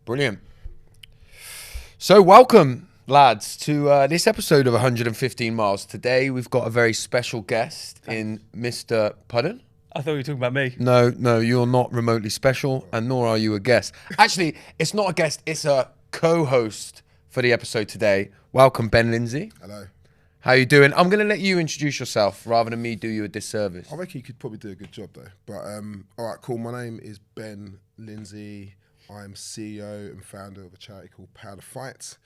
Brilliant. So welcome, lads, to this episode of 115 Miles. Today we've got a very special guest in Mr. Pardon? I thought you were talking about me. No, you're not remotely special, and nor are you a guest. Actually, it's not a guest, it's a co-host for the episode today. Welcome, Ben Lindsay. Hello. How you doing? I'm going to let you introduce yourself rather than me do you a disservice. I reckon you could probably do a good job though. But all right, cool. My name is Ben Lindsay. I'm CEO and founder of a charity called Power to Fight.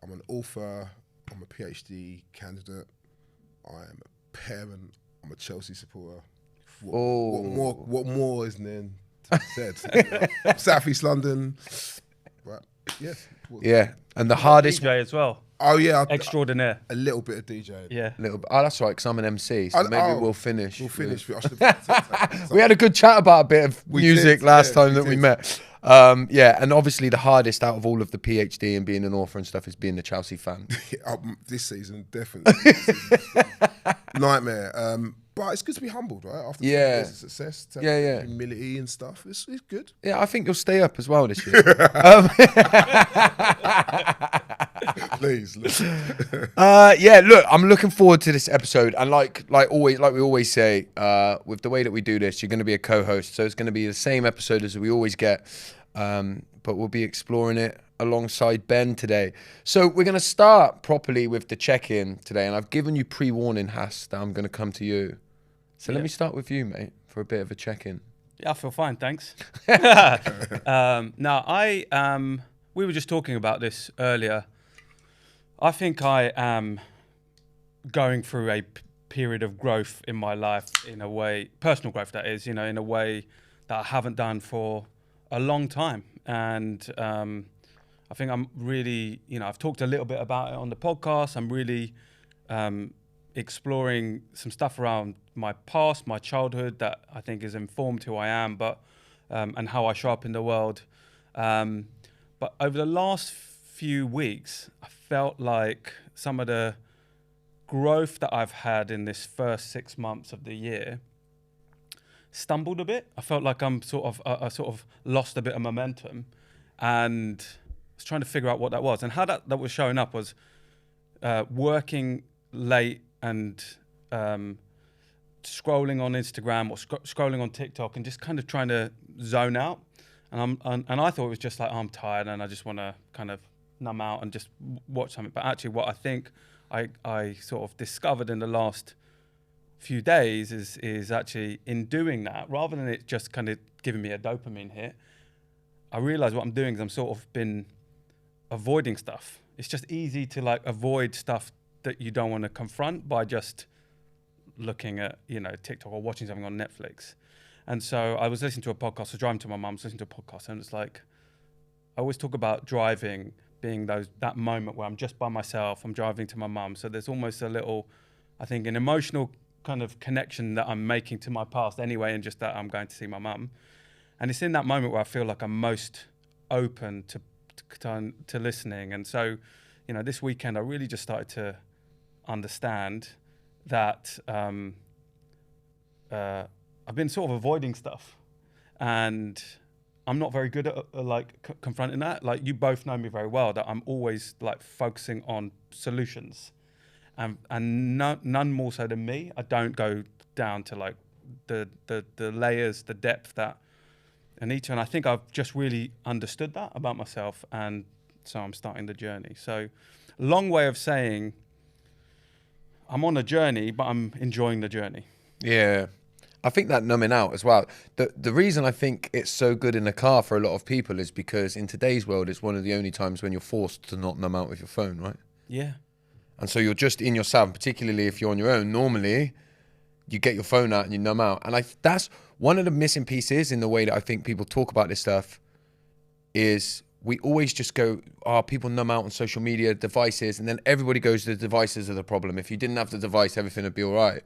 I'm an author. I'm a PhD candidate. I'm a parent. I'm a Chelsea supporter. What more is there to be said? South East London. Right. Yeah. Yeah. And the hardest... DJ as well. Oh yeah. Extraordinaire. A little bit of DJ. Yeah. Little bit. Oh, that's right, because I'm an MC, so maybe we'll finish. We'll finish. We had a good chat about a bit of music last time that we met. Yeah, and obviously the hardest out of all of the PhD and being an author and stuff is being a Chelsea fan. This season, definitely. Nightmare. But it's good to be humbled, right? After years of success, humility and stuff. It's good. Yeah, I think you'll stay up as well this year. Please. Yeah, look, I'm looking forward to this episode, and like we always say, with the way that we do this, you're going to be a co-host, so it's going to be the same episode as we always get, but we'll be exploring it alongside Ben today. So we're going to start properly with the check-in today, and I've given you pre-warning, Hass, that I'm going to come to you. So let me start with you, mate, for a bit of a check-in. Yeah, I feel fine, thanks. We were just talking about this earlier. I think I am going through a period of growth in my life, in a way, personal growth that is, in a way that I haven't done for a long time. And I think I'm really, I've talked a little bit about it on the podcast. I'm really exploring some stuff around my past, my childhood, that I think has informed who I am, but and how I show up in the world. But over the last few weeks, I felt like some of the growth that I've had in this first 6 months of the year stumbled a bit. I felt like I sort of lost a bit of momentum, and I was trying to figure out what that was. And how that was showing up was working late and scrolling on Instagram or scrolling on TikTok and just kind of trying to zone out. And I thought it was just like, I'm tired and I just want to kind of numb out and just watch something. But actually what I think I sort of discovered in the last few days is actually in doing that, rather than it just kind of giving me a dopamine hit, I realized what I'm doing is I'm sort of been avoiding stuff. It's just easy to like avoid stuff that you don't want to confront by just looking at, TikTok or watching something on Netflix. And so I was listening to a podcast, I was driving to my mum's, listening to a podcast, and it's like, I always talk about driving being that moment where I'm just by myself, I'm driving to my mum. So there's almost a little, I think, an emotional kind of connection that I'm making to my past anyway, and just that I'm going to see my mum. And it's in that moment where I feel like I'm most open to listening. And so, this weekend I really just started to understand that I've been sort of avoiding stuff, and I'm not very good at confronting that. Like, you both know me very well, that I'm always like focusing on solutions, and none more so than me. I don't go down to like the layers, the depth that I need to. And I think I've just really understood that about myself, and so I'm starting the journey. So, long way of saying I'm on a journey, but I'm enjoying the journey. Yeah. I think that numbing out as well. The reason I think it's so good in the car for a lot of people is because in today's world, it's one of the only times when you're forced to not numb out with your phone, right? Yeah. And so you're just in yourself, particularly if you're on your own. Normally, you get your phone out and you numb out. And that's one of the missing pieces in the way that I think people talk about this stuff is we always just go, people numb out on social media, devices, and then everybody goes, the devices are the problem. If you didn't have the device, everything would be all right.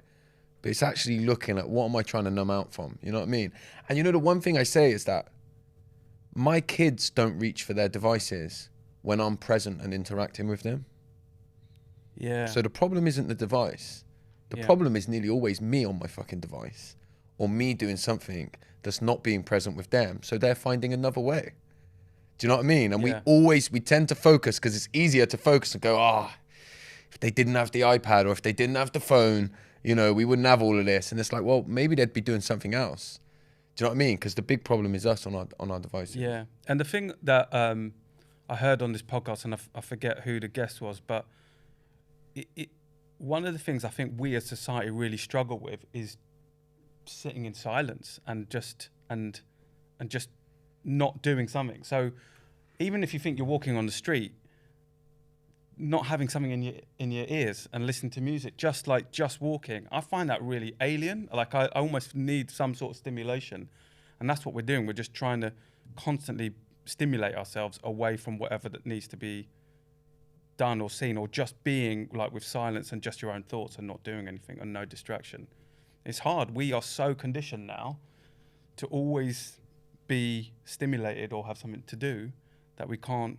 But it's actually looking at what am I trying to numb out from? You know what I mean? And the one thing I say is that my kids don't reach for their devices when I'm present and interacting with them. Yeah. So the problem isn't the device. The problem is nearly always me on my fucking device, or me doing something that's not being present with them. So they're finding another way. Do you know what I mean? And Yeah. we tend to focus because it's easier to focus and go, if they didn't have the iPad or if they didn't have the phone, you know, we wouldn't have all of this. And it's like, well, maybe they'd be doing something else. Do you know what I mean? Because the big problem is us on our devices. Yeah. And the thing that I heard on this podcast, and I forget who the guest was, but one of the things I think we as society really struggle with is sitting in silence and just not doing something. So even if you think you're walking on the street, not having something in your ears and listening to music, just walking, I find that really alien. Like I almost need some sort of stimulation, and that's what we're doing. We're just trying to constantly stimulate ourselves away from whatever that needs to be done or seen, or just being like with silence and just your own thoughts and not doing anything and no distraction. It's hard. We are so conditioned now to always be stimulated or have something to do that we can't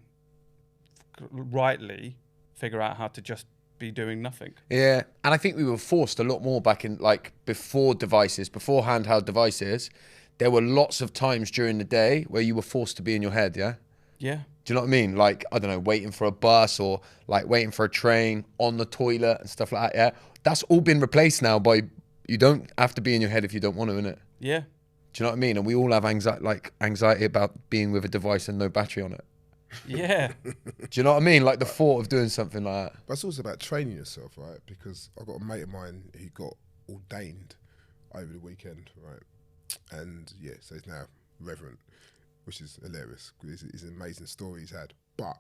rightly figure out how to just be doing nothing. Yeah, and I think we were forced a lot more back in, like, before handheld devices. There were lots of times during the day where you were forced to be in your head, yeah? Yeah. Do you know what I mean? Like, I don't know, waiting for a bus or like waiting for a train, on the toilet and stuff like that, yeah? That's all been replaced now by, you don't have to be in your head if you don't want to, innit? Yeah. Do you know what I mean? And we all have anxiety about being with a device and no battery on it. Yeah. Do you know what I mean? Like the thought of doing something like that. But it's also about training yourself, right? Because I've got a mate of mine who got ordained over the weekend, right? And yeah, so he's now reverend, which is hilarious. It's an amazing story he's had. But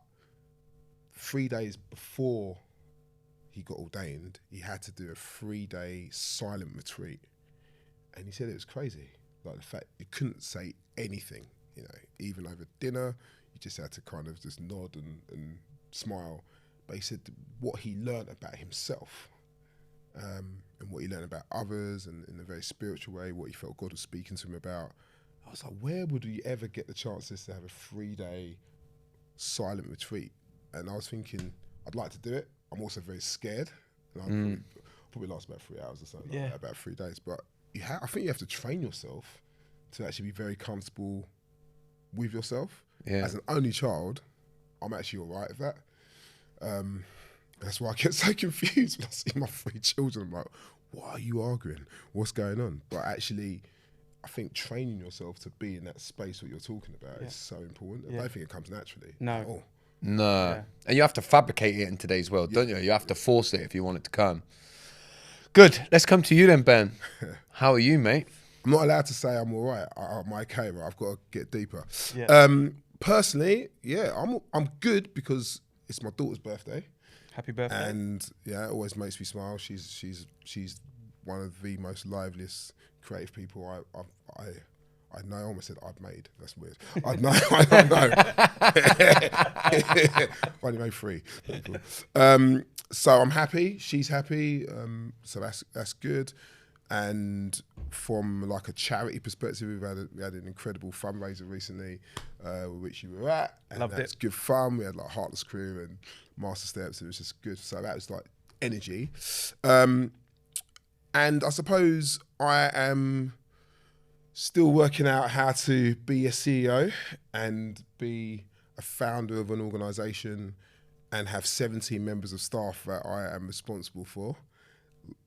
3 days before he got ordained, he had to do a 3-day silent retreat. And he said it was crazy. Like the fact you couldn't say anything, you know, even over dinner, you just had to kind of just nod and smile. But he said what he learned about himself, and what he learned about others, and in a very spiritual way, what he felt God was speaking to him about. I was like, where would we ever get the chances to have a 3-day silent retreat? And I was thinking, I'd like to do it. I'm also very scared. And I'd probably last about 3 hours or something, like that, about 3 days. But I think you have to train yourself to actually be very comfortable with yourself. Yeah. As an only child, I'm actually all right with that. That's why I get so confused when I see my 3 children. I'm like, why are you arguing? What's going on? But actually, I think training yourself to be in that space what you're talking about is so important. I don't think it comes naturally. No. At all. No. Yeah. And you have to fabricate it in today's world, don't you? You have to force it if you want it to come. Good. Let's come to you then, Ben. How are you, mate? I'm not allowed to say I'm all right. I'm okay, right? I've got to get deeper. Yeah. Personally, yeah, I'm good because it's my daughter's birthday. Happy birthday. And yeah, it always makes me smile. She's one of the most liveliest creative people I know. I almost said I've made. That's weird. I know. I've only made 3 people. So I'm happy. She's happy. So that's good. And from like a charity perspective, we had an incredible fundraiser recently, which you were at. And Loved that's it. good fun. We had like Heartless Crew and Master Steps. It was just good. So that was like energy. And I suppose I am still working out how to be a CEO and be a founder of an organisation and have 17 members of staff that I am responsible for.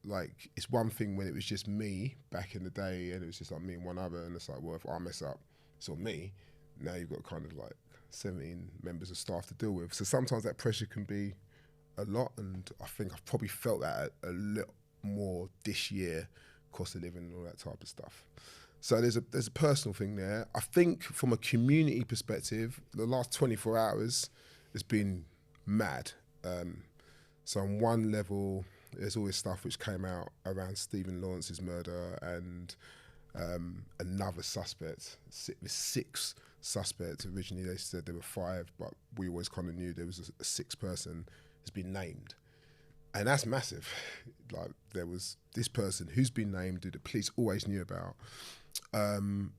Like, it's one thing when it was just me back in the day and it was just like me and one other, and it's like, well, if I mess up, it's on me. Now you've got kind of like 17 members of staff to deal with. So sometimes that pressure can be a lot, and I think I've probably felt that a little more this year, cost of living and all that type of stuff. So there's a personal thing there. I think from a community perspective, the last 24 hours has been mad. So on one level, there's always stuff which came out around Stephen Lawrence's murder and another suspect. With 6 suspects. Originally they said there were 5, but we always kind of knew there was a 6th person has been named. And that's massive. Like, there was this person who's been named, who the police always knew about,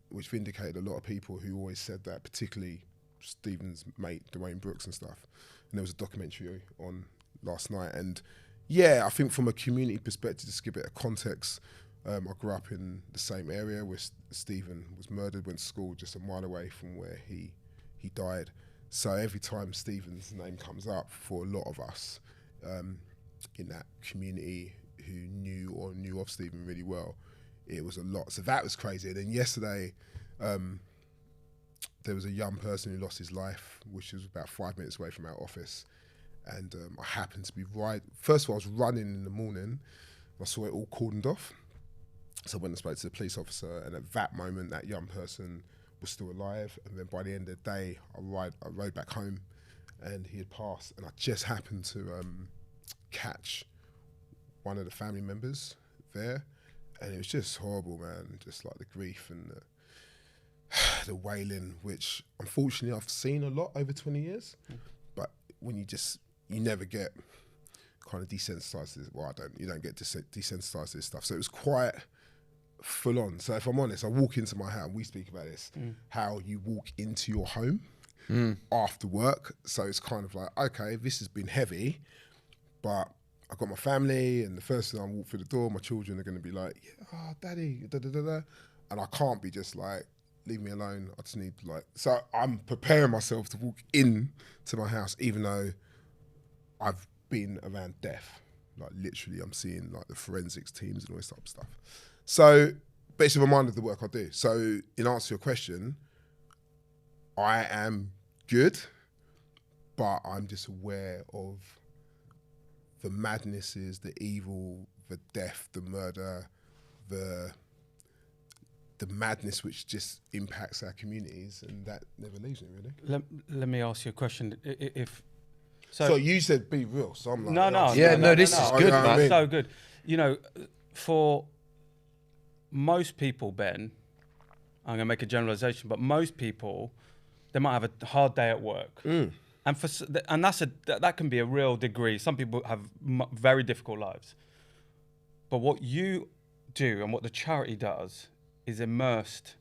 which vindicated a lot of people who always said that, particularly Stephen's mate, Dwayne Brooks and stuff. And there was a documentary on last night. And yeah, I think from a community perspective, just to give it a context, I grew up in the same area where Stephen was murdered, went to school just a mile away from where he he died. So every time Stephen's name comes up for a lot of us in that community who knew of Stephen really well, it was a lot. So that was crazy. And then yesterday, there was a young person who lost his life, which was about 5 minutes away from our office. And I happened to be first of all, I was running in the morning. I saw it all cordoned off. So I went and spoke to the police officer, and at that moment, that young person was still alive. And then by the end of the day, I rode back home, and he had passed. And I just happened to catch one of the family members there, and it was just horrible, man. Just like the grief and the wailing, which unfortunately I've seen a lot over 20 years. But when you never get kind of desensitized to this. Well, you don't get desensitized to this stuff. So it was quite full on. So if I'm honest, I walk into my house, and we speak about this, how you walk into your home after work. So it's kind of like, okay, this has been heavy, but I've got my family, and the first thing I walk through the door, my children are going to be like, yeah, oh, daddy, da da da da. And I can't be just like, leave me alone. I just need so I'm preparing myself to walk in to my house, even though I've been around death. Like literally, I'm seeing like the forensics teams and all this type of stuff. So, but it's a reminder of the work I do. So, in answer to your question, I am good, but I'm just aware of the madnesses, the evil, the death, the murder, the madness which just impacts our communities, and that never leaves me, really. Let me ask you a question. So you said be real, so I'm like... This is good, man. It's so good. You know, for most people, Ben, I'm going to make a generalization, but most people, they might have a hard day at work. And that can be a real degree. Some people have very difficult lives. But what you do and what the charity does is immersed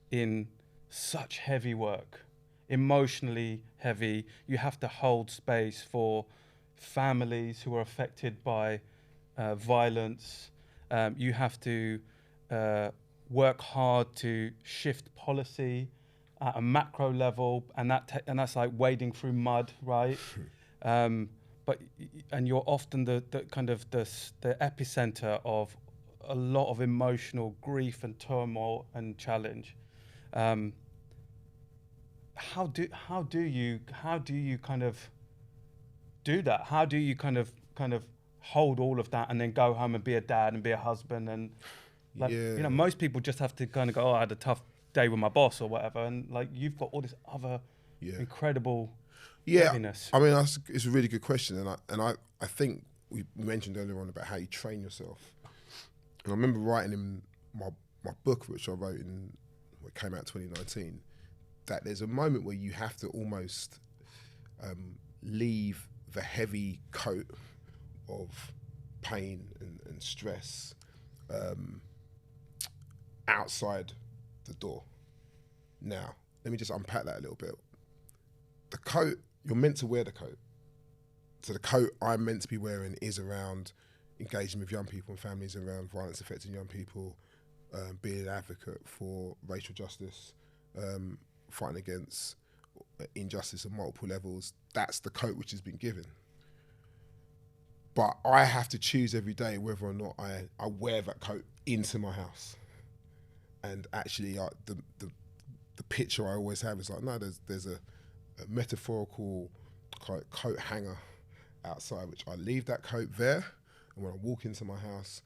in such heavy work, emotionally heavy. You have to hold space for families who are affected by violence. You have to work hard to shift policy at a macro level, and that's like wading through mud, right? And you're often the kind of the epicenter of a lot of emotional grief and turmoil and challenge. How do you kind of do that? How do you kind of hold all of that and then go home and be a dad and be a husband and most people just have to kind of go, oh, I had a tough day with my boss or whatever, and like you've got all this other incredible heaviness. I mean, it's a really good question, and I think we mentioned earlier on about how you train yourself. And I remember writing in my book, which I wrote it came out 2019, that there's a moment where you have to almost leave the heavy coat of pain and stress outside the door. Now, let me just unpack that a little bit. The coat, you're meant to wear the coat. So the coat I'm meant to be wearing is around engaging with young people and families around violence affecting young people, being an advocate for racial justice, fighting against injustice on multiple levels. That's the coat which has been given. But I have to choose every day whether or not I wear that coat into my house. And actually, the picture I always have is like, no, there's a metaphorical coat hanger outside, which I leave that coat there. And when I walk into my house,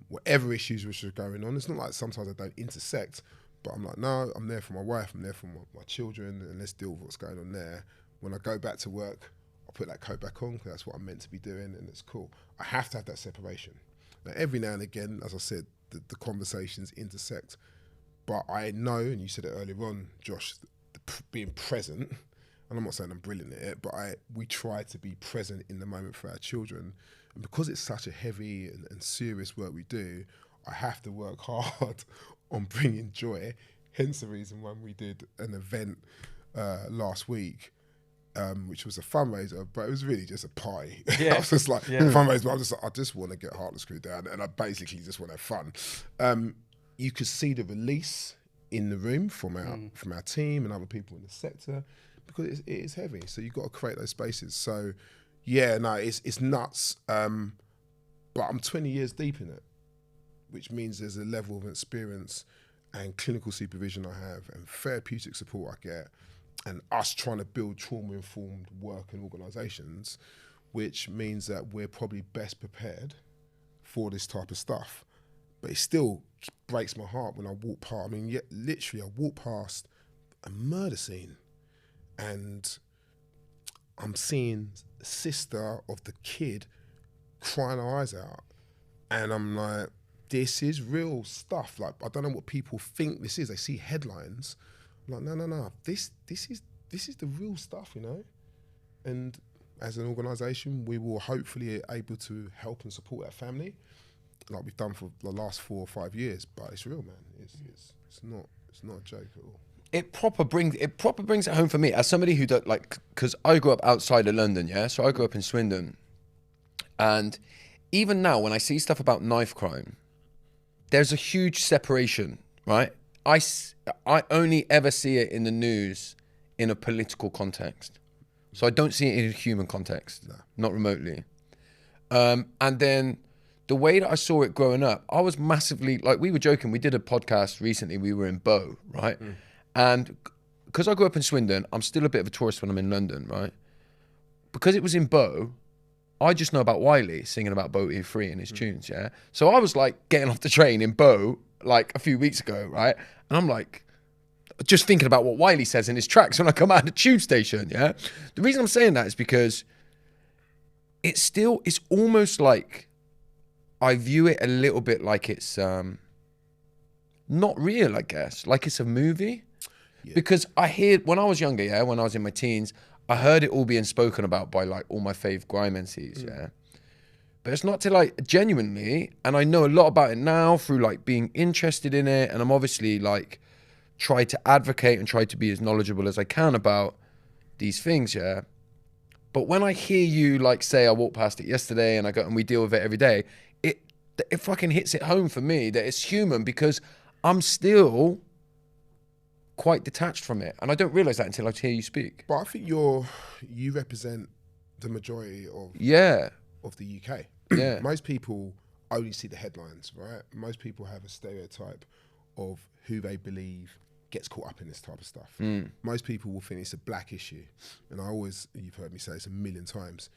whatever issues which are going on, it's not like sometimes I don't intersect, but I'm like, no, I'm there for my wife, I'm there for my children, and let's deal with what's going on there. When I go back to work, I'll put that coat back on because that's what I'm meant to be doing, and it's cool. I have to have that separation. Now, every now and again, as I said, the conversations intersect, but I know, and you said it earlier on, Josh, being present, and I'm not saying I'm brilliant at it, but we try to be present in the moment for our children. And because it's such a heavy and serious work we do, I have to work hard on bringing joy. Hence the reason when we did an event last week, which was a fundraiser, but it was really just a party. I was just like, fundraiser, but I just want to get Heartless Crew down, and I basically just want to have fun. You could see the release in the room from our team and other people in the sector, because it is heavy. So you've got to create those spaces. So yeah, no, it's nuts. But I'm 20 years deep in it, which means there's a level of experience and clinical supervision I have and therapeutic support I get, and us trying to build trauma-informed work and organisations, which means that we're probably best prepared for this type of stuff. But it still breaks my heart when I walk past. I mean, literally, I walk past a murder scene and I'm seeing the sister of the kid crying her eyes out. And I'm like, this is real stuff. Like, I don't know what people think this is. They see headlines. I'm like, no. This is the real stuff, you know? And as an organisation, we will hopefully able to help and support our family, like we've done for the last 4 or 5 years. But it's real, man. It's not a joke at all. It proper brings it home for me as somebody who don't like, because I grew up outside of London, yeah. So I grew up in Swindon, and even now when I see stuff about knife crime, there's a huge separation, right? I only ever see it in the news in a political context, so I don't see it in a human context, not remotely. And then the way that I saw it growing up, I was massively like, we were joking. We did a podcast recently. We were in Bow, right? And because I grew up in Swindon, I'm still a bit of a tourist when I'm in London, right? Because it was in Bow, I just know about Wiley singing about Bow E3 and his tunes, yeah? So I was like getting off the train in Bow like a few weeks ago, right? And I'm like, just thinking about what Wiley says in his tracks when I come out of the tube station, yeah? The reason I'm saying that is because it's almost like, I view it a little bit like it's not real, I guess. Like it's a movie. Yeah. Because I hear, when I was younger, yeah, when I was in my teens, I heard it all being spoken about by like all my fave grime MCs, yeah. But it's not till like genuinely, and I know a lot about it now through like being interested in it, and I'm obviously like try to advocate and try to be as knowledgeable as I can about these things, yeah. But when I hear you like say, I walked past it yesterday and we deal with it every day, it fucking hits it home for me that it's human, because I'm still quite detached from it, and I don't realise that until I hear you speak. But I think you represent the majority of the UK. Yeah. Most people only see the headlines, right? Most people have a stereotype of who they believe gets caught up in this type of stuff. Most people will think it's a black issue, and you've heard me say this a million times,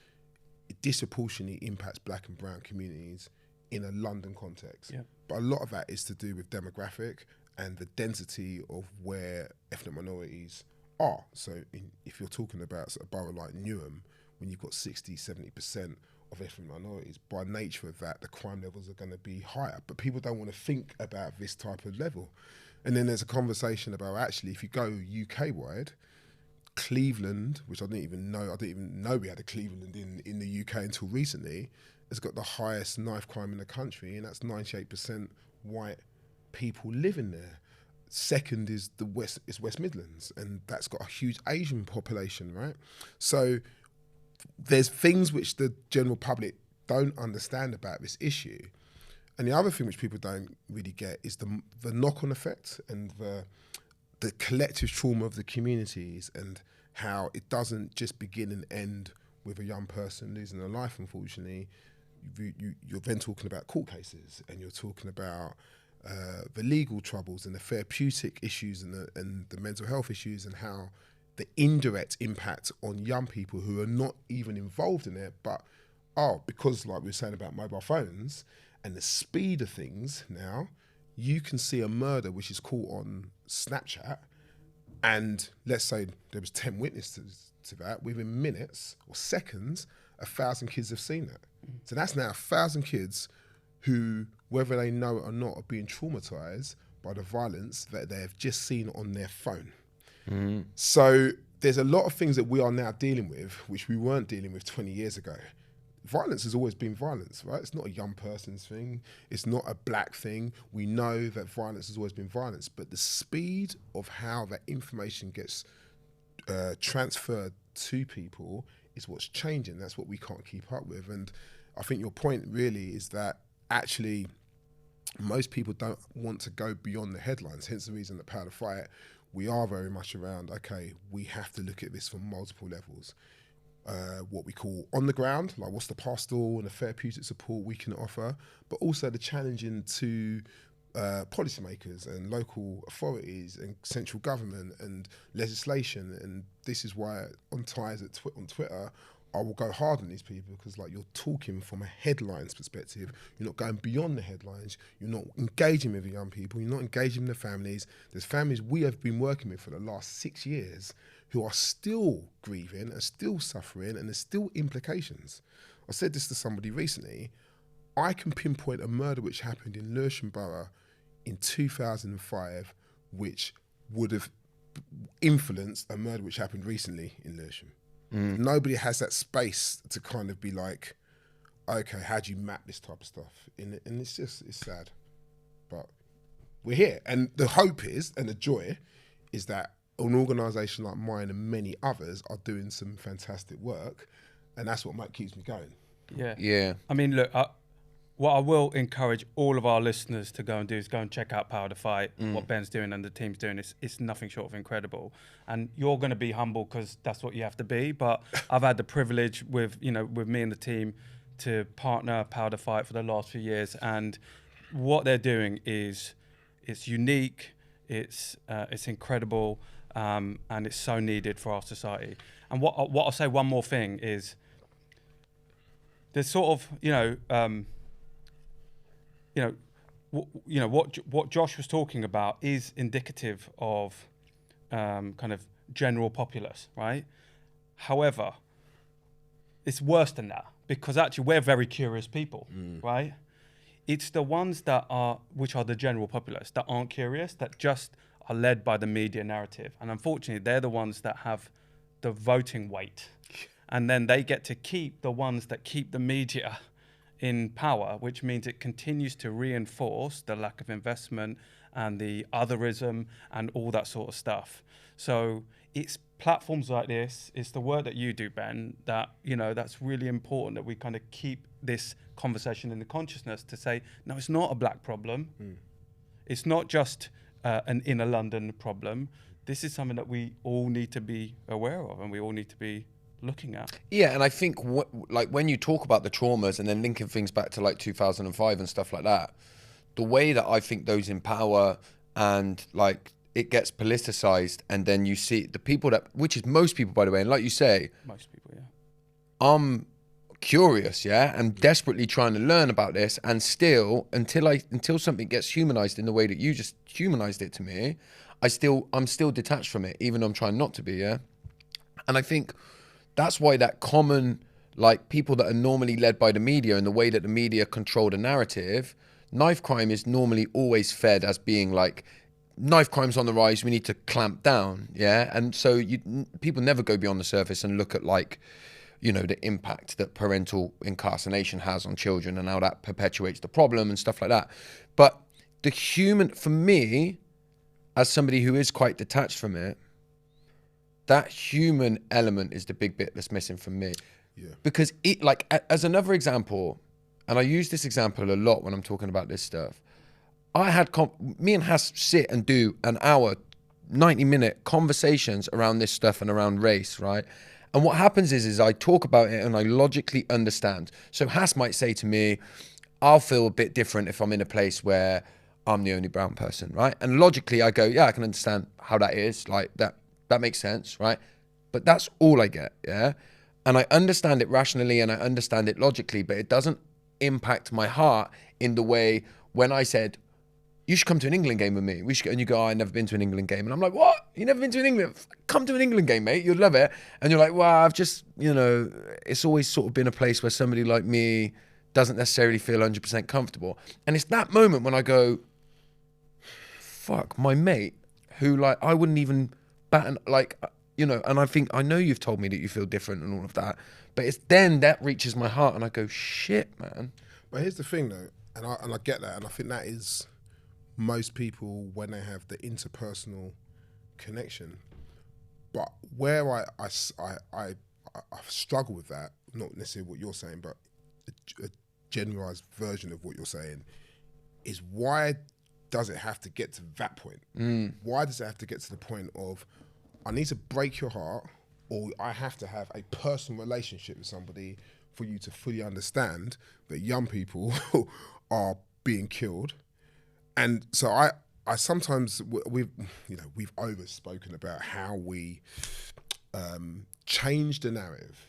it disproportionately impacts black and brown communities in a London context. Yeah. But a lot of that is to do with demographic and the density of where ethnic minorities are. So if you're talking about a borough like Newham, when you've got 60-70% of ethnic minorities, by nature of that, the crime levels are going to be higher. But people don't want to think about this type of level. And then there's a conversation about, actually, if you go UK-wide, Cleveland, which I didn't even know we had a Cleveland in the UK until recently, has got the highest knife crime in the country, and that's 98% white people living there. Second is West Midlands, and that's got a huge Asian population, right? So there's things which the general public don't understand about this issue. And the other thing which people don't really get is the knock-on effect and the collective trauma of the communities, and how it doesn't just begin and end with a young person losing their life, unfortunately. You're then talking about court cases, and you're talking about the legal troubles and the therapeutic issues and the mental health issues, and how the indirect impact on young people who are not even involved in it, but because like we were saying about mobile phones and the speed of things now, you can see a murder which is caught on Snapchat, and let's say there was 10 witnesses to that, within minutes or seconds, 1,000 kids have seen that. So that's now 1,000 kids who, whether they know it or not, are being traumatized by the violence that they have just seen on their phone. So there's a lot of things that we are now dealing with, which we weren't dealing with 20 years ago. Violence has always been violence, right? It's not a young person's thing. It's not a black thing. We know that violence has always been violence, but the speed of how that information gets transferred to people is what's changing. That's what we can't keep up with. And I think your point really is that actually most people don't want to go beyond the headlines. Hence the reason that Power to Fight, we are very much around, okay, we have to look at this from multiple levels. What we call on the ground, like what's the pastoral and the therapeutic support we can offer, but also the challenging to policymakers and local authorities and central government and legislation. And this is why on ties on Twitter, I will go hard on these people, because like you're talking from a headlines perspective. You're not going beyond the headlines. You're not engaging with the young people. You're not engaging with the families. There's families we have been working with for the last 6 years who are still grieving, are still suffering, and there's still implications. I said this to somebody recently. I can pinpoint a murder which happened in Lewisham Borough in 2005, which would have influenced a murder which happened recently in Lewisham. Nobody has that space to kind of be like, okay, how do you map this type of stuff? And it's sad. But we're here. And the hope is, and the joy is that an organisation like mine and many others are doing some fantastic work. And that's what keeps me going. Yeah. I mean, look, what I will encourage all of our listeners to go and do is go and check out Power to Fight. What Ben's doing and the team's doing it's nothing short of incredible. And you're going to be humble because that's what you have to be. But I've had the privilege with me and the team to partner Power to Fight for the last few years. And what they're doing it's unique, it's incredible, and it's so needed for our society. And what I'll say one more thing is there's sort of, what Josh was talking about is indicative of kind of general populace, right? However, it's worse than that, because actually we're very curious people, right? It's the ones which are the general populace that aren't curious, that just are led by the media narrative. And unfortunately, they're the ones that have the voting weight. And then they get to keep the ones that keep the media in power, which means it continues to reinforce the lack of investment and the otherism and all that sort of stuff. So it's platforms like this, it's the work that you do, Ben, that, that's really important, that we kind of keep this conversation in the consciousness to say, no, it's not a black problem. It's not just an inner London problem. This is something that we all need to be aware of and we all need to be looking at. Yeah, and I think when you talk about the traumas and then linking things back to like 2005 and stuff like that, the way that I think those in power and like it gets politicized, and then you see the people which is most people, by the way, and like you say, most people, yeah. I'm curious, yeah, and desperately trying to learn about this, and still until something gets humanized in the way that you just humanized it to me, I'm still detached from it, even though I'm trying not to be, yeah. And I think that's why that common, like people that are normally led by the media and the way that the media control the narrative, knife crime is normally always fed as being like, knife crime's on the rise, we need to clamp down, yeah? And so people never go beyond the surface and look at like, the impact that parental incarceration has on children and how that perpetuates the problem and stuff like that. But for me, as somebody who is quite detached from it, that human element is the big bit that's missing from me. Yeah. Because as another example, and I use this example a lot when I'm talking about this stuff, me and Has sit and do an hour, 90-minute conversations around this stuff and around race, right? And what happens is I talk about it and I logically understand. So Has might say to me, I'll feel a bit different if I'm in a place where I'm the only brown person, right? And logically I go, yeah, I can understand how that is, like that makes sense, right? But that's all I get, yeah? And I understand it rationally and I understand it logically, but it doesn't impact my heart in the way when I said, you should come to an England game with me. And you go, I've never been to an England game. And I'm like, what? You never been to an England? Come to an England game, mate. You'd love it. And you're like, well, I've just, it's always sort of been a place where somebody like me doesn't necessarily feel 100% comfortable. And it's that moment when I go, fuck, my mate, who like, I wouldn't even and I know you've told me that you feel different and all of that, but it's then that reaches my heart and I go, shit, man. But here's the thing though, and I get that, and I think that is most people when they have the interpersonal connection. But where I struggle with that, not necessarily what you're saying, but a generalized version of what you're saying, is why does it have to get to that point? Why does it have to get to the point of I need to break your heart, or I have to have a personal relationship with somebody for you to fully understand that young people are being killed? And so I sometimes we've overspoken about how we change the narrative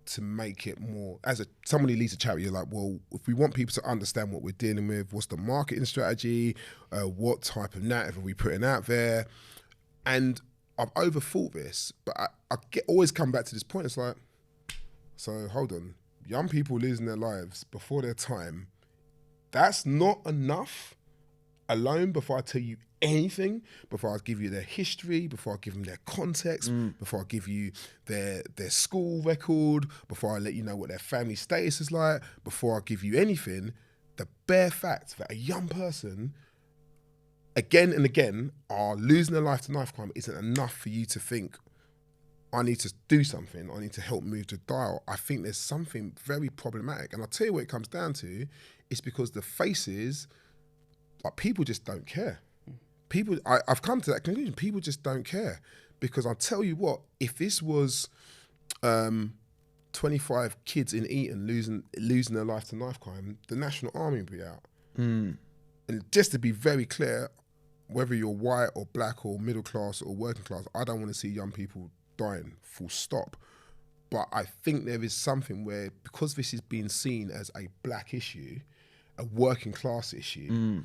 to make it more, as somebody leads a charity, you're like, well, if we want people to understand what we're dealing with, what's the marketing strategy, what type of narrative are we putting out there? And I've overthought this, but I always come back to this point. It's like, so hold on, young people losing their lives before their time, that's not enough alone before I tell you anything, before I give you their history, before I give them their context, before I give you their school record, before I let you know what their family status is like, before I give you anything, the bare fact that a young person again and again are losing their life to knife crime isn't enough for you to think, I need to do something, I need to help move the dial. I think there's something very problematic. And I'll tell you what it comes down to, it's because the faces, like, people just don't care. People, I've come to that conclusion, people just don't care. Because I'll tell you what, if this was 25 kids in Eton losing their life to knife crime, the National Army would be out. And just to be very clear, whether you're white or black or middle class or working class, I don't want to see young people dying, full stop. But I think there is something where, because this is being seen as a black issue, a working class issue,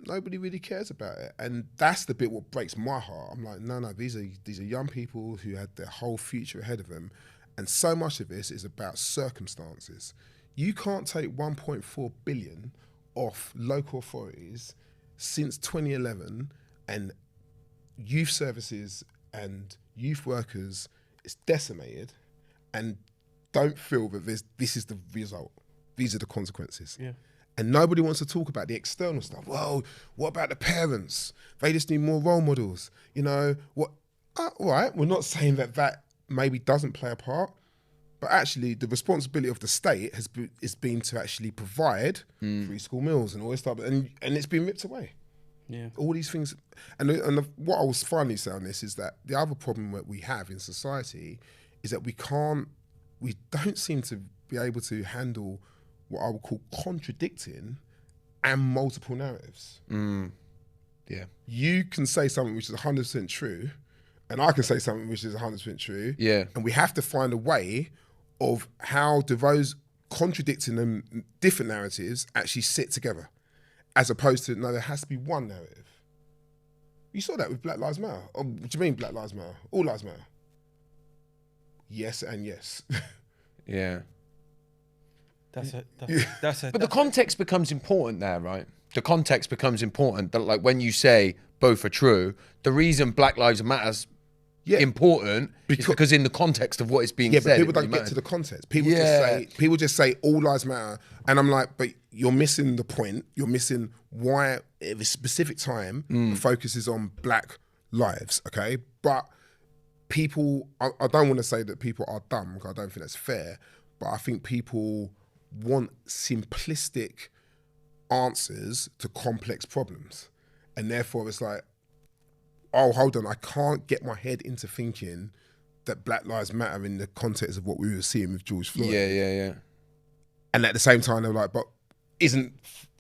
nobody really cares about it. And that's the bit what breaks my heart. I'm like, no, these are young people who had their whole future ahead of them. And so much of this is about circumstances. You can't take 1.4 billion off local authorities since 2011, and youth services and youth workers is decimated, and don't feel that this is the result. These are the consequences. Yeah. And nobody wants to talk about the external stuff. Well, what about the parents? They just need more role models. You know, what? All right, we're not saying that maybe doesn't play a part, but actually the responsibility of the state has been to actually provide free school meals and all this stuff, and it's been ripped away. Yeah. All these things. And what I was finally saying on this is that the other problem that we have in society is that we don't seem to be able to handle what I would call contradicting and multiple narratives. Yeah. You can say something which is 100% true, and I can say something which is 100% true. Yeah. And we have to find a way of how do those contradicting and different narratives actually sit together, as opposed to, no, there has to be one narrative. You saw that with Black Lives Matter. Oh, what do you mean Black Lives Matter? All lives matter. Yes and yes. Yeah. But the context becomes important there, right? The context becomes important. That, like, when you say both are true, the reason Black Lives Matter's important is because in the context of what is being said. Yeah, but people don't get to the context. People just say all lives matter, and I'm like, but you're missing the point. You're missing why at a specific time the focus is on black lives. Okay, but people, I don't want to say that people are dumb, because I don't think that's fair. But I think people want simplistic answers to complex problems, and therefore it's like, oh, hold on, I can't get my head into thinking that Black Lives Matter in the context of what we were seeing with George Floyd. Yeah. And at the same time, they're like, but isn't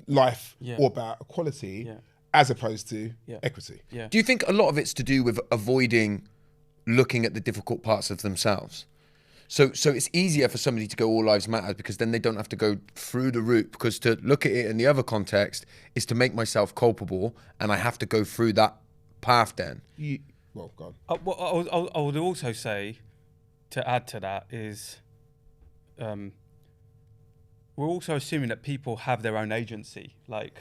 life all about equality as opposed to equity? Yeah. Do you think a lot of it's to do with avoiding looking at the difficult parts of themselves? So it's easier for somebody to go all lives matter, because then they don't have to go through the route, because to look at it in the other context is to make myself culpable, and I have to go through that path then. Well, go on. I would also say, to add to that, is we're also assuming that people have their own agency. Like,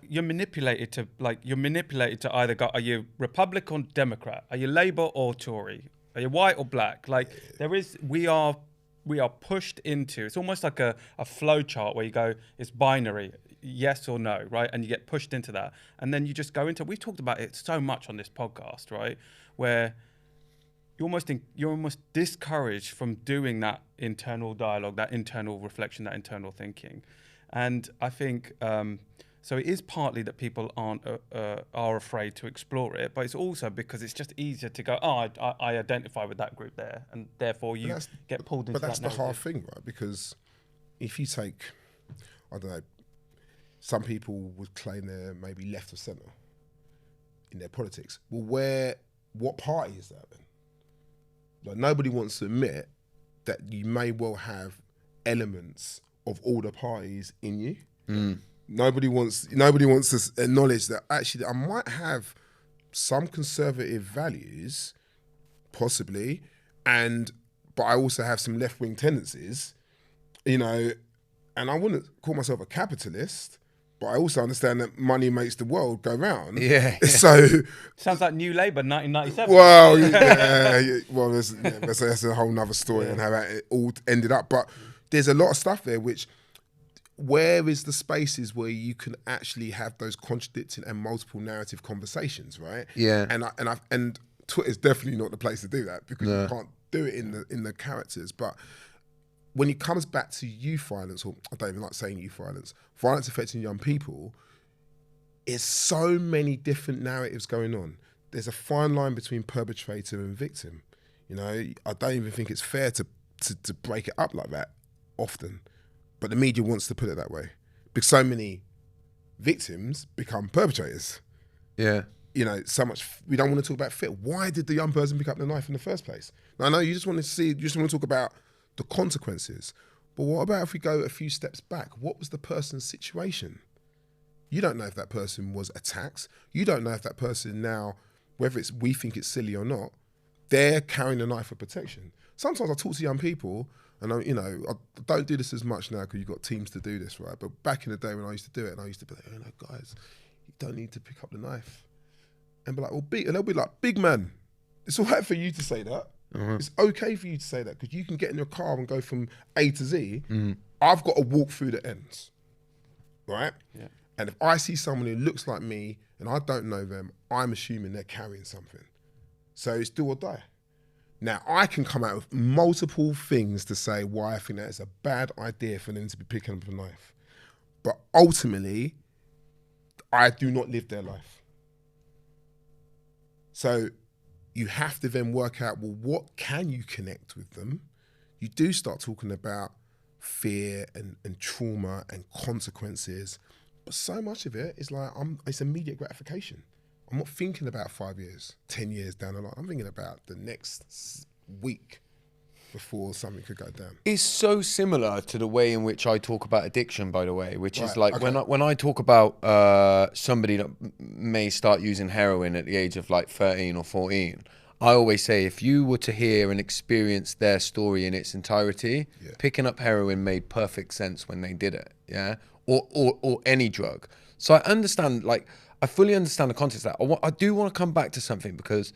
you're manipulated to either go, are you Republican, Democrat? Are you Labour or Tory? Are you white or black? Like, we are pushed into, it's almost like a flow chart where you go, it's binary, yes or no, right? And you get pushed into that. And then you just go into, we've talked about it so much on this podcast, right? Where you're almost discouraged from doing that internal dialogue, that internal reflection, that internal thinking. And I think so. It is partly that people are afraid to explore it, but it's also because it's just easier to go. Oh, I identify with that group there, and therefore you get pulled into But that's that the hard narrative. thing, right? Because if you take, I don't know, some people would claim they're maybe left of centre in their politics. Well, what party is that then? Like, nobody wants to admit that you may well have elements of all the parties in you. Nobody wants to acknowledge that actually I might have some conservative values, possibly, but I also have some left-wing tendencies, and I wouldn't call myself a capitalist, but I also understand that money makes the world go round. Yeah. So Sounds like New Labour, 1997. well, that's a whole nother story and how it all ended up. But there's a lot of stuff there where is the spaces where you can actually have those contradicting and multiple narrative conversations, right? Yeah. And Twitter's definitely not the place to do that, because you can't do it in the characters. But when it comes back to youth violence, or I don't even like saying youth violence affecting young people, there's so many different narratives going on. There's a fine line between perpetrator and victim. I don't even think it's fair to break it up like that often. But the media wants to put it that way, because so many victims become perpetrators. Yeah. So much, we don't want to talk about fear. Why did the young person pick up the knife in the first place? Now, I know you just want to talk about the consequences. But what about if we go a few steps back? What was the person's situation? You don't know if that person was attacked. You don't know if that person now, whether we think it's silly or not, they're carrying a knife for protection. Sometimes I talk to young people, and I don't do this as much now because you've got teams to do this, right? But back in the day when I used to do it, and I used to be like, guys, you don't need to pick up the knife. And be like, well, and they'll be like, big man, it's all right for you to say that. It's okay for you to say that, because you can get in your car and go from A to Z. I've got to walk through the ends, right? Yeah. And if I see someone who looks like me and I don't know them, I'm assuming they're carrying something. So it's do or die. Now, I can come out with multiple things to say why I think that is a bad idea for them to be picking up a knife. But ultimately, I do not live their life. So you have to then work out, well, what can you connect with them? You do start talking about fear and trauma and consequences, but so much of it is like, it's immediate gratification. I'm not thinking about 5 years, 10 years down the line. I'm thinking about the next week before something could go down. It's so similar to the way in which I talk about addiction, by the way, which is like, okay. when I talk about somebody that may start using heroin at the age of like 13 or 14, I always say, if you were to hear and experience their story in its entirety, picking up heroin made perfect sense when they did it, yeah? Or any drug. So I understand, like, I fully understand the context of that. I do want to come back to something, because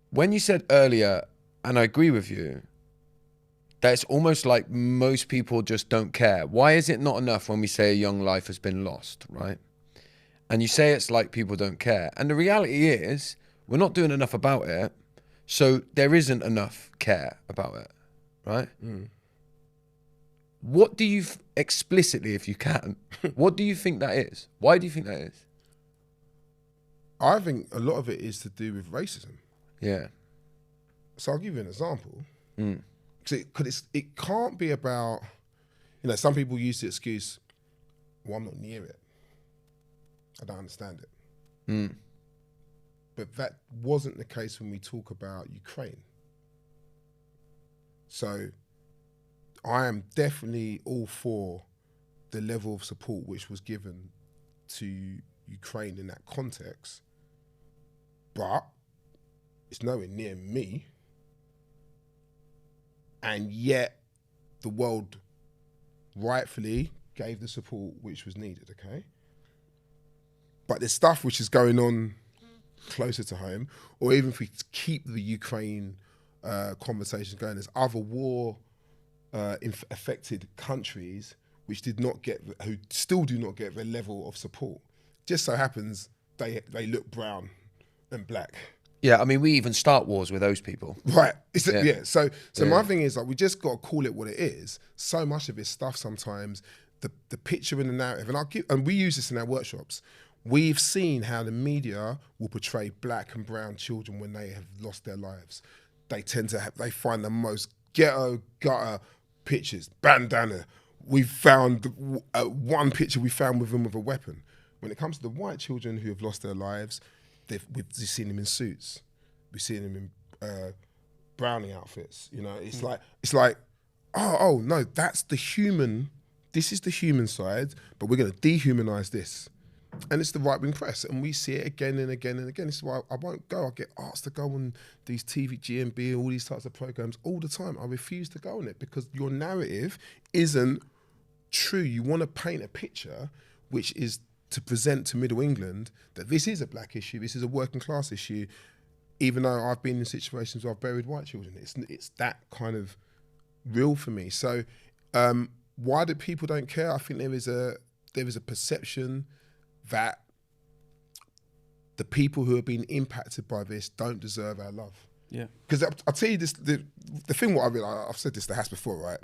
when you said earlier, and I agree with you, that it's almost like most people just don't care. Why is it not enough when we say a young life has been lost, right? And you say it's like people don't care. And the reality is, we're not doing enough about it, so there isn't enough care about it, right? What do you, explicitly, if you can, what do you think that is? Why do you think that is? I think a lot of it is to do with racism. Yeah. So I'll give you an example. Because it can't be about, some people use the excuse, well, I'm not near it. I don't understand it. But that wasn't the case when we talk about Ukraine. So I am definitely all for the level of support which was given to Ukraine in that context, but it's nowhere near me. And yet the world rightfully gave the support which was needed, okay? But there's stuff which is going on closer to home, or even if we keep the Ukraine conversation going, there's other war affected countries who still do not get the level of support. Just so happens they look brown and black. Yeah, I mean, we even start wars with those people. Right. So my thing is, like, we just got to call it what it is. So much of this stuff sometimes, the picture and the narrative, and we use this in our workshops. We've seen how the media will portray black and brown children when they have lost their lives. They tend to they find the most ghetto, gutter pictures, bandana. We found one picture we found with them with a weapon. When it comes to the white children who have lost their lives, we've seen them in suits. We've seen them in browning outfits. You know, it's like, oh no, that's the human. This is the human side, but we're going to dehumanize this. And it's the right-wing press, and we see it again and again and again. This is why I won't go. I get asked to go on these TV, GMB, all these types of programs all the time. I refuse to go on it because your narrative isn't true. You want to paint a picture which is to present to Middle England that this is a black issue, this is a working class issue, even though I've been in situations where I've buried white children. It's that kind of real for me. So why do people don't care? I think there is a perception that the people who have been impacted by this don't deserve our love. Yeah. Because I'll tell you this, the thing what I realised, I've said this to Has before, right?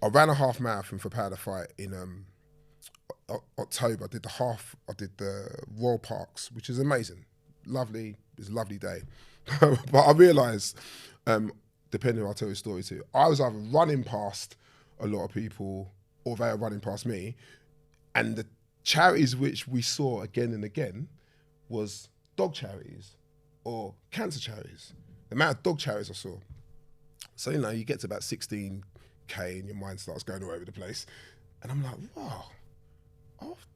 I ran a half marathon for Power to Fight in October. I did the Royal Parks, which is amazing. Lovely, it was a lovely day. But I realised, depending on I'll tell you a story too, I was either running past a lot of people or they were running past me, and the charities which we saw again and again was dog charities or cancer charities. The amount of dog charities I saw. So, you know, you get to about 16K and your mind starts going all over the place. And I'm like, wow,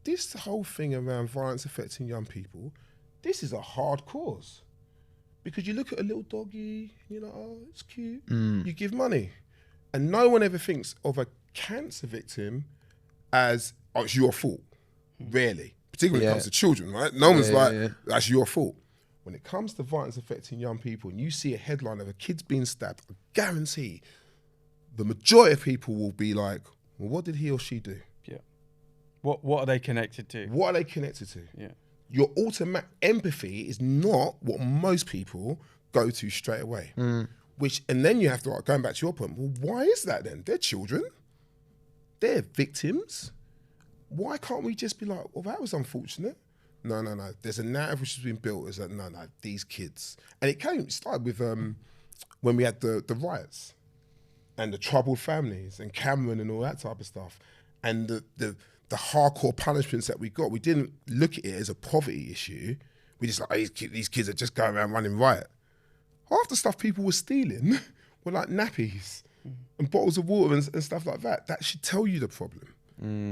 this whole thing around violence affecting young people, this is a hard cause. Because you look at a little doggy, you know, oh, it's cute. You give money. And no one ever thinks of a cancer victim as, oh, it's your fault. Rarely. Particularly when it comes to children, right? No one's that's your fault. When it comes to violence affecting young people and you see a headline of a kid's being stabbed, I guarantee the majority of people will be like, well, what did he or she do? Yeah. What are they connected to? What are they connected to? Yeah. Your automatic empathy is not what most people go to straight away. And then you have to, going back to your point, well, why is that then? They're children. They're victims. Why can't we just be like, well, that was unfortunate? No. There's a narrative which has been built is that, no, these kids. And it started with when we had the riots and the troubled families and Cameron and all that type of stuff. And the hardcore punishments that we got, we didn't look at it as a poverty issue. We just like, oh, these kids are just going around running riot. Half the stuff people were stealing were like nappies and bottles of water and stuff like that. That should tell you the problem.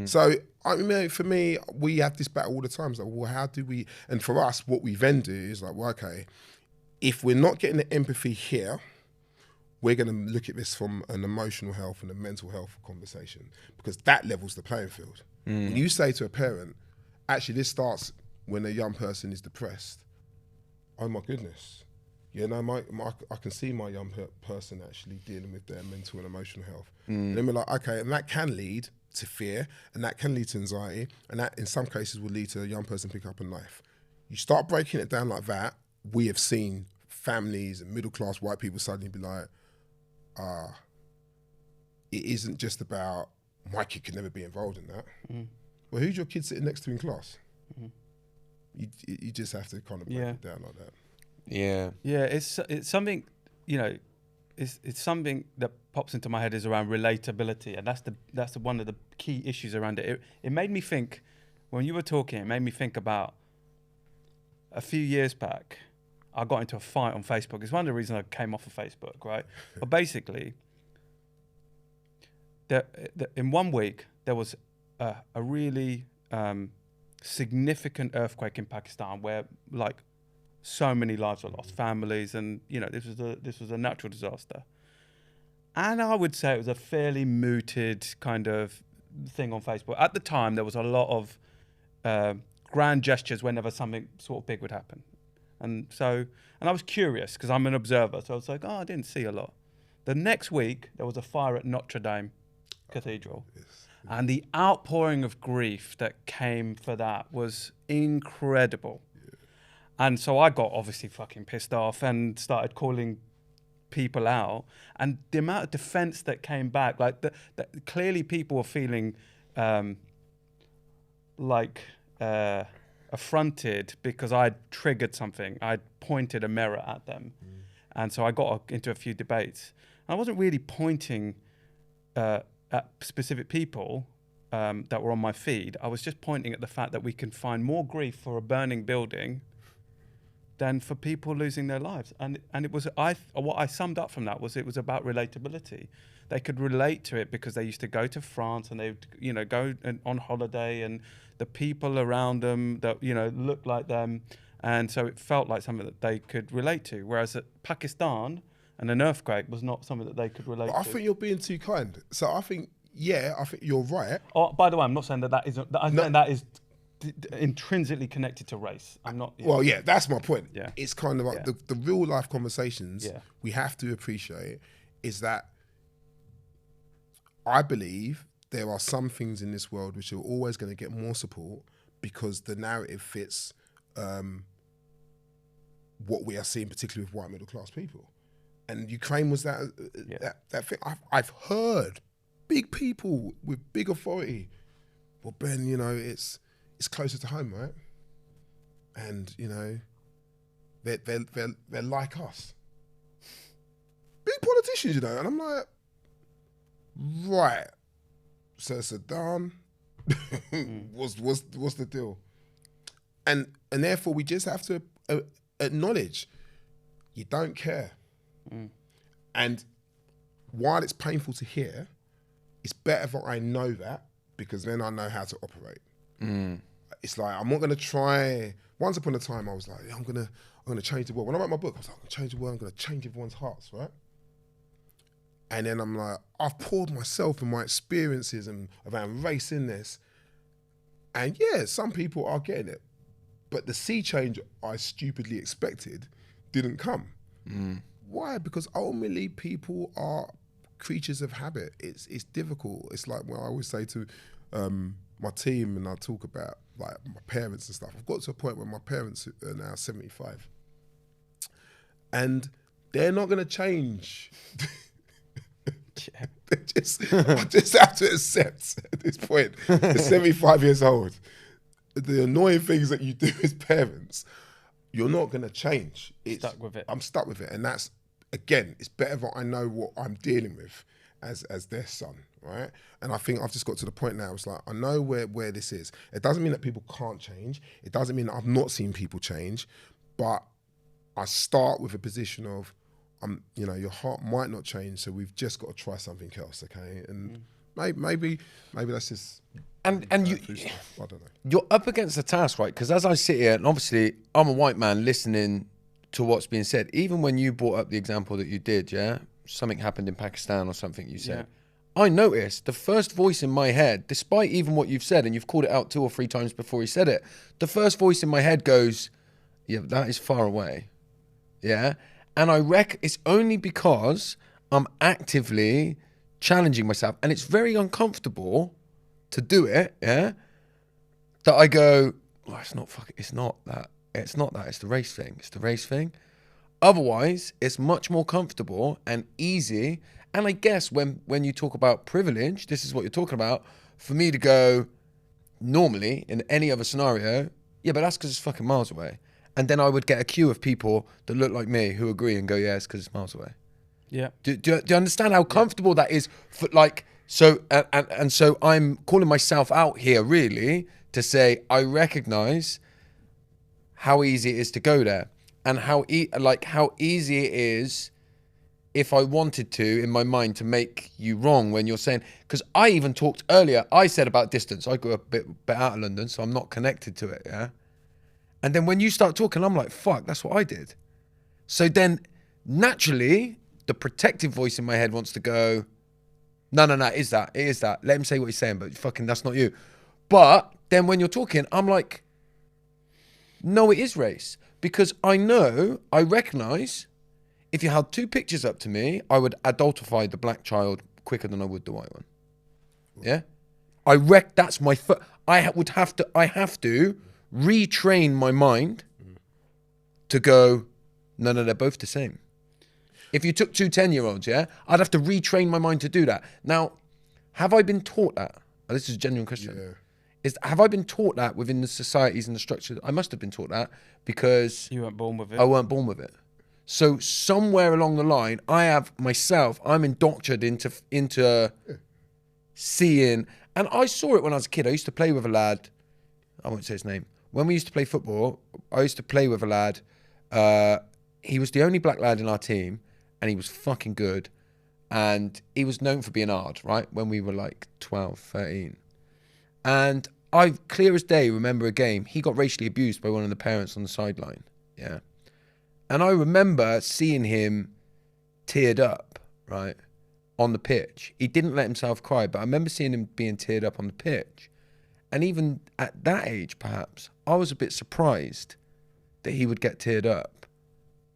So, I mean, for me, we have this battle all the time. It's like, well, how do we, and for us, what we then do is like, well, okay, if we're not getting the empathy here, we're going to look at this from an emotional health and a mental health conversation, because that levels the playing field. When you say to a parent, actually, this starts when a young person is depressed. Oh my goodness. You know, I can see my young person actually dealing with their mental and emotional health. And then we're like, okay, and that can lead to fear, and that can lead to anxiety, and that in some cases will lead to a young person picking up a knife. You start breaking it down like that, we have seen families and middle-class white people suddenly be like, it isn't just about, my kid can never be involved in that. Well, who's your kid sitting next to in class? You just have to kind of break it down like that. Yeah, it's something, you know, it's something that pops into my head is around relatability, and that's one of the key issues around it. It made me think, when you were talking, it made me think about a few years back, I got into a fight on Facebook. It's one of the reasons I came off of Facebook, right? But basically, in 1 week, there was a really significant earthquake in Pakistan where, like, so many lives were lost, families, and you know this was a natural disaster. And I would say it was a fairly mooted kind of thing on Facebook. At the time, there was a lot of grand gestures whenever something sort of big would happen, and I was curious because I'm an observer, so I was like, oh, I didn't see a lot. The next week, there was a fire at Notre Dame Cathedral. And the outpouring of grief that came for that was incredible. And so I got obviously fucking pissed off and started calling people out. And the amount of defense that came back, like clearly people were feeling affronted because I'd triggered something. I'd pointed a mirror at them. And so I got into a few debates. I wasn't really pointing at specific people that were on my feed. I was just pointing at the fact that we can find more grief for a burning building than for people losing their lives. And it was, what I summed up from that was it was about relatability. They could relate to it because they used to go to France and they would, you know, go on holiday, and the people around them that, you know, looked like them. And so it felt like something that they could relate to. Whereas at Pakistan, and an earthquake was not something that they could relate to. I think you're being too kind. So I think you're right. Oh, by the way, I'm not saying that isn't. I'm saying that is intrinsically connected to race. I'm not. Well, yeah, that's my point. Yeah. It's kind of like the real life conversations we have to appreciate is that I believe there are some things in this world which are always going to get more support because the narrative fits what we are seeing, particularly with white middle class people. And Ukraine was that thing. I've heard big people with big authority. Well, Ben, you know, it's closer to home, right? And you know, they're like us, big politicians, you know. And I'm like, right. So Saddam, what's the deal? And therefore we just have to acknowledge you don't care. And while it's painful to hear, it's better that I know that, because then I know how to operate. It's like, I'm not gonna try. Once upon a time I was like, I'm gonna change the world. When I wrote my book, I was like, I'm gonna change the world, I'm gonna change everyone's hearts, right? And then I'm like, I've poured myself and my experiences and around race in this. And yeah, some people are getting it. But the sea change I stupidly expected didn't come. Why? Because ultimately people are creatures of habit. It's difficult. It's like when I always say to my team, and I talk about like my parents and stuff. I've got to a point where my parents are now 75. And they're not going to change. I just have to accept at this point, they're 75 years old. The annoying things that you do as parents, you're not going to change. Stuck with it. I'm stuck with it. And that's, again, it's better that I know what I'm dealing with as their son, right? And I think I've just got to the point now, it's like, I know where this is. It doesn't mean that people can't change. It doesn't mean that I've not seen people change. But I start with a position of, you know, your heart might not change, so we've just got to try something else, okay? And maybe that's just... And you, I don't know. You're up against the task, right? Because as I sit here, and obviously I'm a white man listening to what's being said, even when you brought up the example that you did, yeah? Something happened in Pakistan or something you said. Yeah. I noticed the first voice in my head, despite even what you've said, and you've called it out 2 or 3 times before he said it, the first voice in my head goes, yeah, that is far away. Yeah? And it's only because I'm actively challenging myself, and it's very uncomfortable to do it, yeah, that I go, oh, it's not that, it's the race thing. Otherwise, it's much more comfortable and easy. And I guess when you talk about privilege, this is what you're talking about, for me to go, normally, in any other scenario, yeah, but that's because it's fucking miles away. And then I would get a queue of people that look like me who agree and go, yeah, it's because it's miles away. Yeah. Do you understand how comfortable that is? For, like, so, and so I'm calling myself out here, really, to say I recognize how easy it is to go there, and how easy it is, if I wanted to, in my mind, to make you wrong when you're saying, because I even talked earlier, I said about distance. I grew up a bit out of London, so I'm not connected to it, yeah? And then when you start talking, I'm like, fuck, that's what I did. So then, naturally, the protective voice in my head wants to go, no, it is that. Let him say what he's saying, but fucking that's not you. But then when you're talking, I'm like, no, it is race. Because I recognize, if you held 2 pictures up to me, I would adultify the black child quicker than I would the white one. Yeah? That's my I have to retrain my mind to go, no, they're both the same. If you took 2 10-year-olds, yeah, I'd have to retrain my mind to do that. Now, have I been taught that? This is a genuine question. Yeah. Have I been taught that within the societies and the structure? I must have been taught that because You weren't born with it. I weren't born with it. So somewhere along the line, I'm indoctrinated into seeing, and I saw it when I was a kid. I used to play with a lad. I won't say his name. When we used to play football, I used to play with a lad. He was the only black lad in our team, and he was fucking good. And he was known for being hard, right? When we were like 12, 13. And I, clear as day, remember a game. He got racially abused by one of the parents on the sideline. Yeah. And I remember seeing him teared up, right, on the pitch. He didn't let himself cry, but I remember seeing him being teared up on the pitch. And even at that age, perhaps, I was a bit surprised that he would get teared up.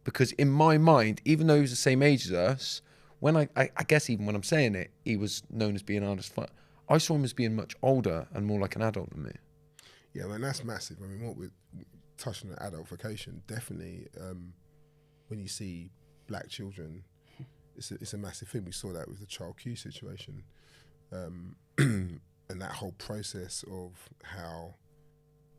Because in my mind, even though he was the same age as us, when I guess even when I'm saying it, he was known as being hard as fuck. I saw him as being much older and more like an adult than me. Yeah, man, that's massive. I mean, what we're touching on adultification, definitely when you see black children, it's a massive thing. We saw that with the Child Q situation. And that whole process of how,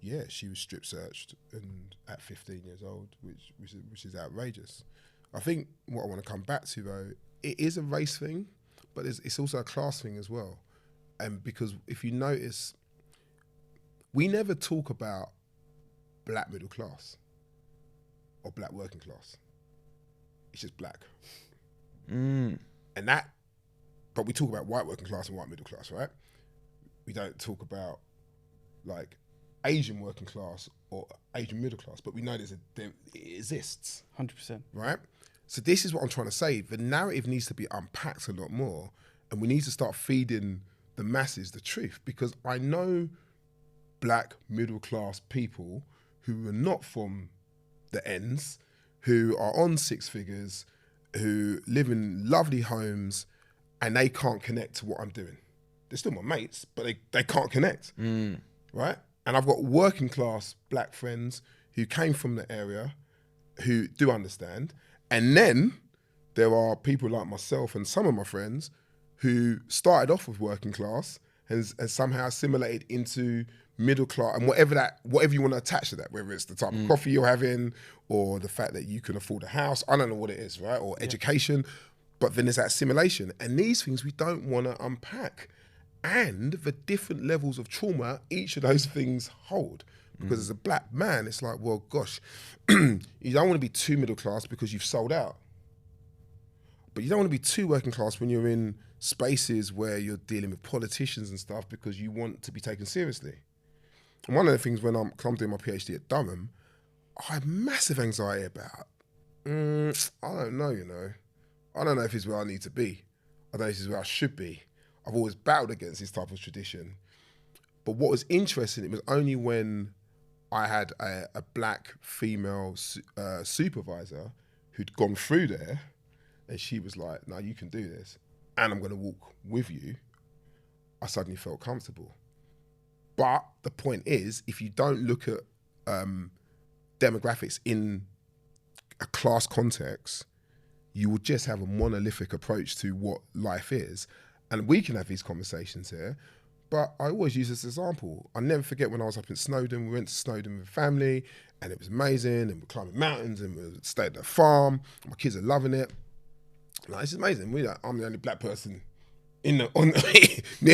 yeah, she was strip searched and at 15 years old, which is outrageous. I think what I want to come back to though, it is a race thing, but it's also a class thing as well. And because if you notice, we never talk about black middle class or black working class. It's just black. And that, but we talk about white working class and white middle class, right? We don't talk about like Asian working class or Asian middle class, but we know it exists. 100%. Right? So this is what I'm trying to say. The narrative needs to be unpacked a lot more, and we need to start feeding the masses the truth, because I know black middle class people who are not from the ends, who are on six figures, who live in lovely homes, and they can't connect to what I'm doing. They're still my mates, but they can't connect, right? And I've got working class black friends who came from the area who do understand. And then there are people like myself and some of my friends who started off with working class and somehow assimilated into middle class, and whatever you want to attach to that, whether it's the type of coffee you're having or the fact that you can afford a house, I don't know what it is, right? Or education, but then there's that assimilation. And these things we don't want to unpack. And the different levels of trauma each of those things hold. Because as a black man, it's like, well, gosh, you don't want to be too middle class because you've sold out. But you don't want to be too working class when you're in spaces where you're dealing with politicians and stuff because you want to be taken seriously. And one of the things when I'm doing my PhD at Durham, I have massive anxiety about, I don't know, you know. I don't know if it's where I need to be. I don't know if this is where I should be. I've always battled against this type of tradition. But what was interesting, it was only when I had a black female supervisor who'd gone through there, and she was like, no, you can do this, and I'm going to walk with you, I suddenly felt comfortable. But the point is, if you don't look at demographics in a class context, you will just have a monolithic approach to what life is. And we can have these conversations here, but I always use this example. I'll never forget when I was up in Snowdon. We went to Snowdon with family, and it was amazing, and we're climbing mountains, and we stayed at the farm. My kids are loving it. Like, this is amazing. I'm the only black person near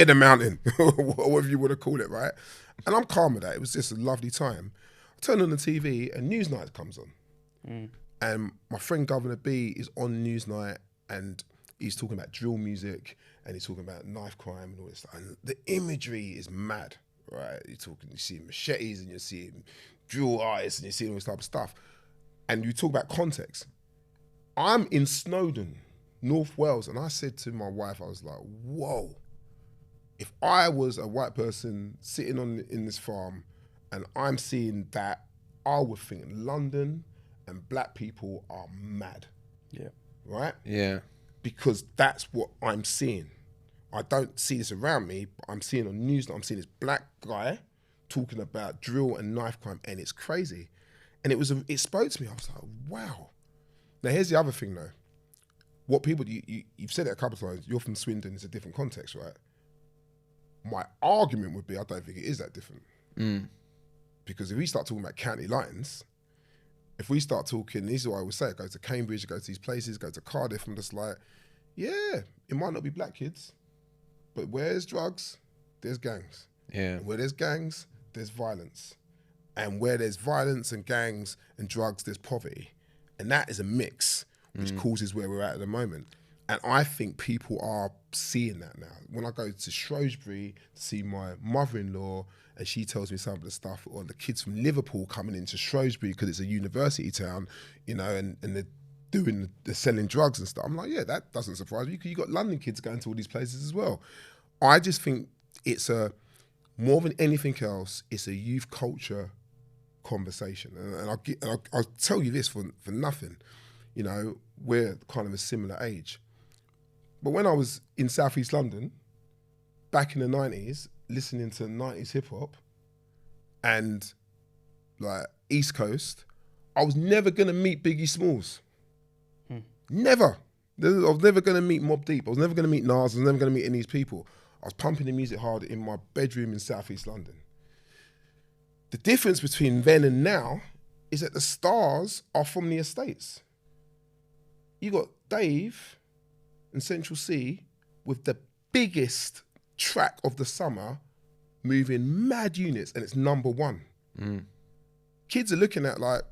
the mountain, or whatever you want to call it, right? And I'm calm with that. It was just a lovely time. I turn on the TV, and Newsnight comes on. And my friend Governor B is on Newsnight, and he's talking about drill music, and he's talking about knife crime and all this stuff. And the imagery is mad, right? You see machetes, and you're seeing drill artists, and you're seeing all this type of stuff. And you talk about context. I'm in Snowdon, North Wales, and I said to my wife, I was like, whoa, if I was a white person sitting in this farm and I'm seeing that, I would think London and black people are mad. Yeah. Right? Yeah. Because that's what I'm seeing. I don't see this around me, but I'm seeing on news, I'm seeing this black guy talking about drill and knife crime, and it's crazy. And it spoke to me. I was like, wow. Now here's the other thing though. What people, you've said it a couple of times, you're from Swindon, it's a different context, right? My argument would be, I don't think it is that different. Because if we start talking about county lines, if we start talking, this is what I would say, go to Cambridge, go to these places, go to Cardiff, I'm just like, yeah, it might not be black kids, but where there's drugs, there's gangs. Yeah. And where there's gangs, there's violence. And where there's violence and gangs and drugs, there's poverty. And that is a mix, which causes where we're at the moment. And I think people are seeing that now. When I go to Shrewsbury to see my mother-in-law, and she tells me some of the stuff, or the kids from Liverpool coming into Shrewsbury because it's a university town, you know, and they're selling drugs and stuff. I'm like, yeah, that doesn't surprise me. You got London kids going to all these places as well. I just think it's more than anything else, it's a youth culture conversation. And I'll tell you this for nothing. You know, we're kind of a similar age. But when I was in Southeast London, back in the 90s, listening to 90s hip hop and like East Coast, I was never gonna meet Biggie Smalls. Never. I was never gonna meet Mobb Deep. I was never gonna meet Nas. I was never gonna meet any of these people. I was pumping the music hard in my bedroom in Southeast London. The difference between then and now is that the stars are from the estates. You got Dave and Central C with the biggest track of the summer moving mad units, and it's number one. Kids are looking at like,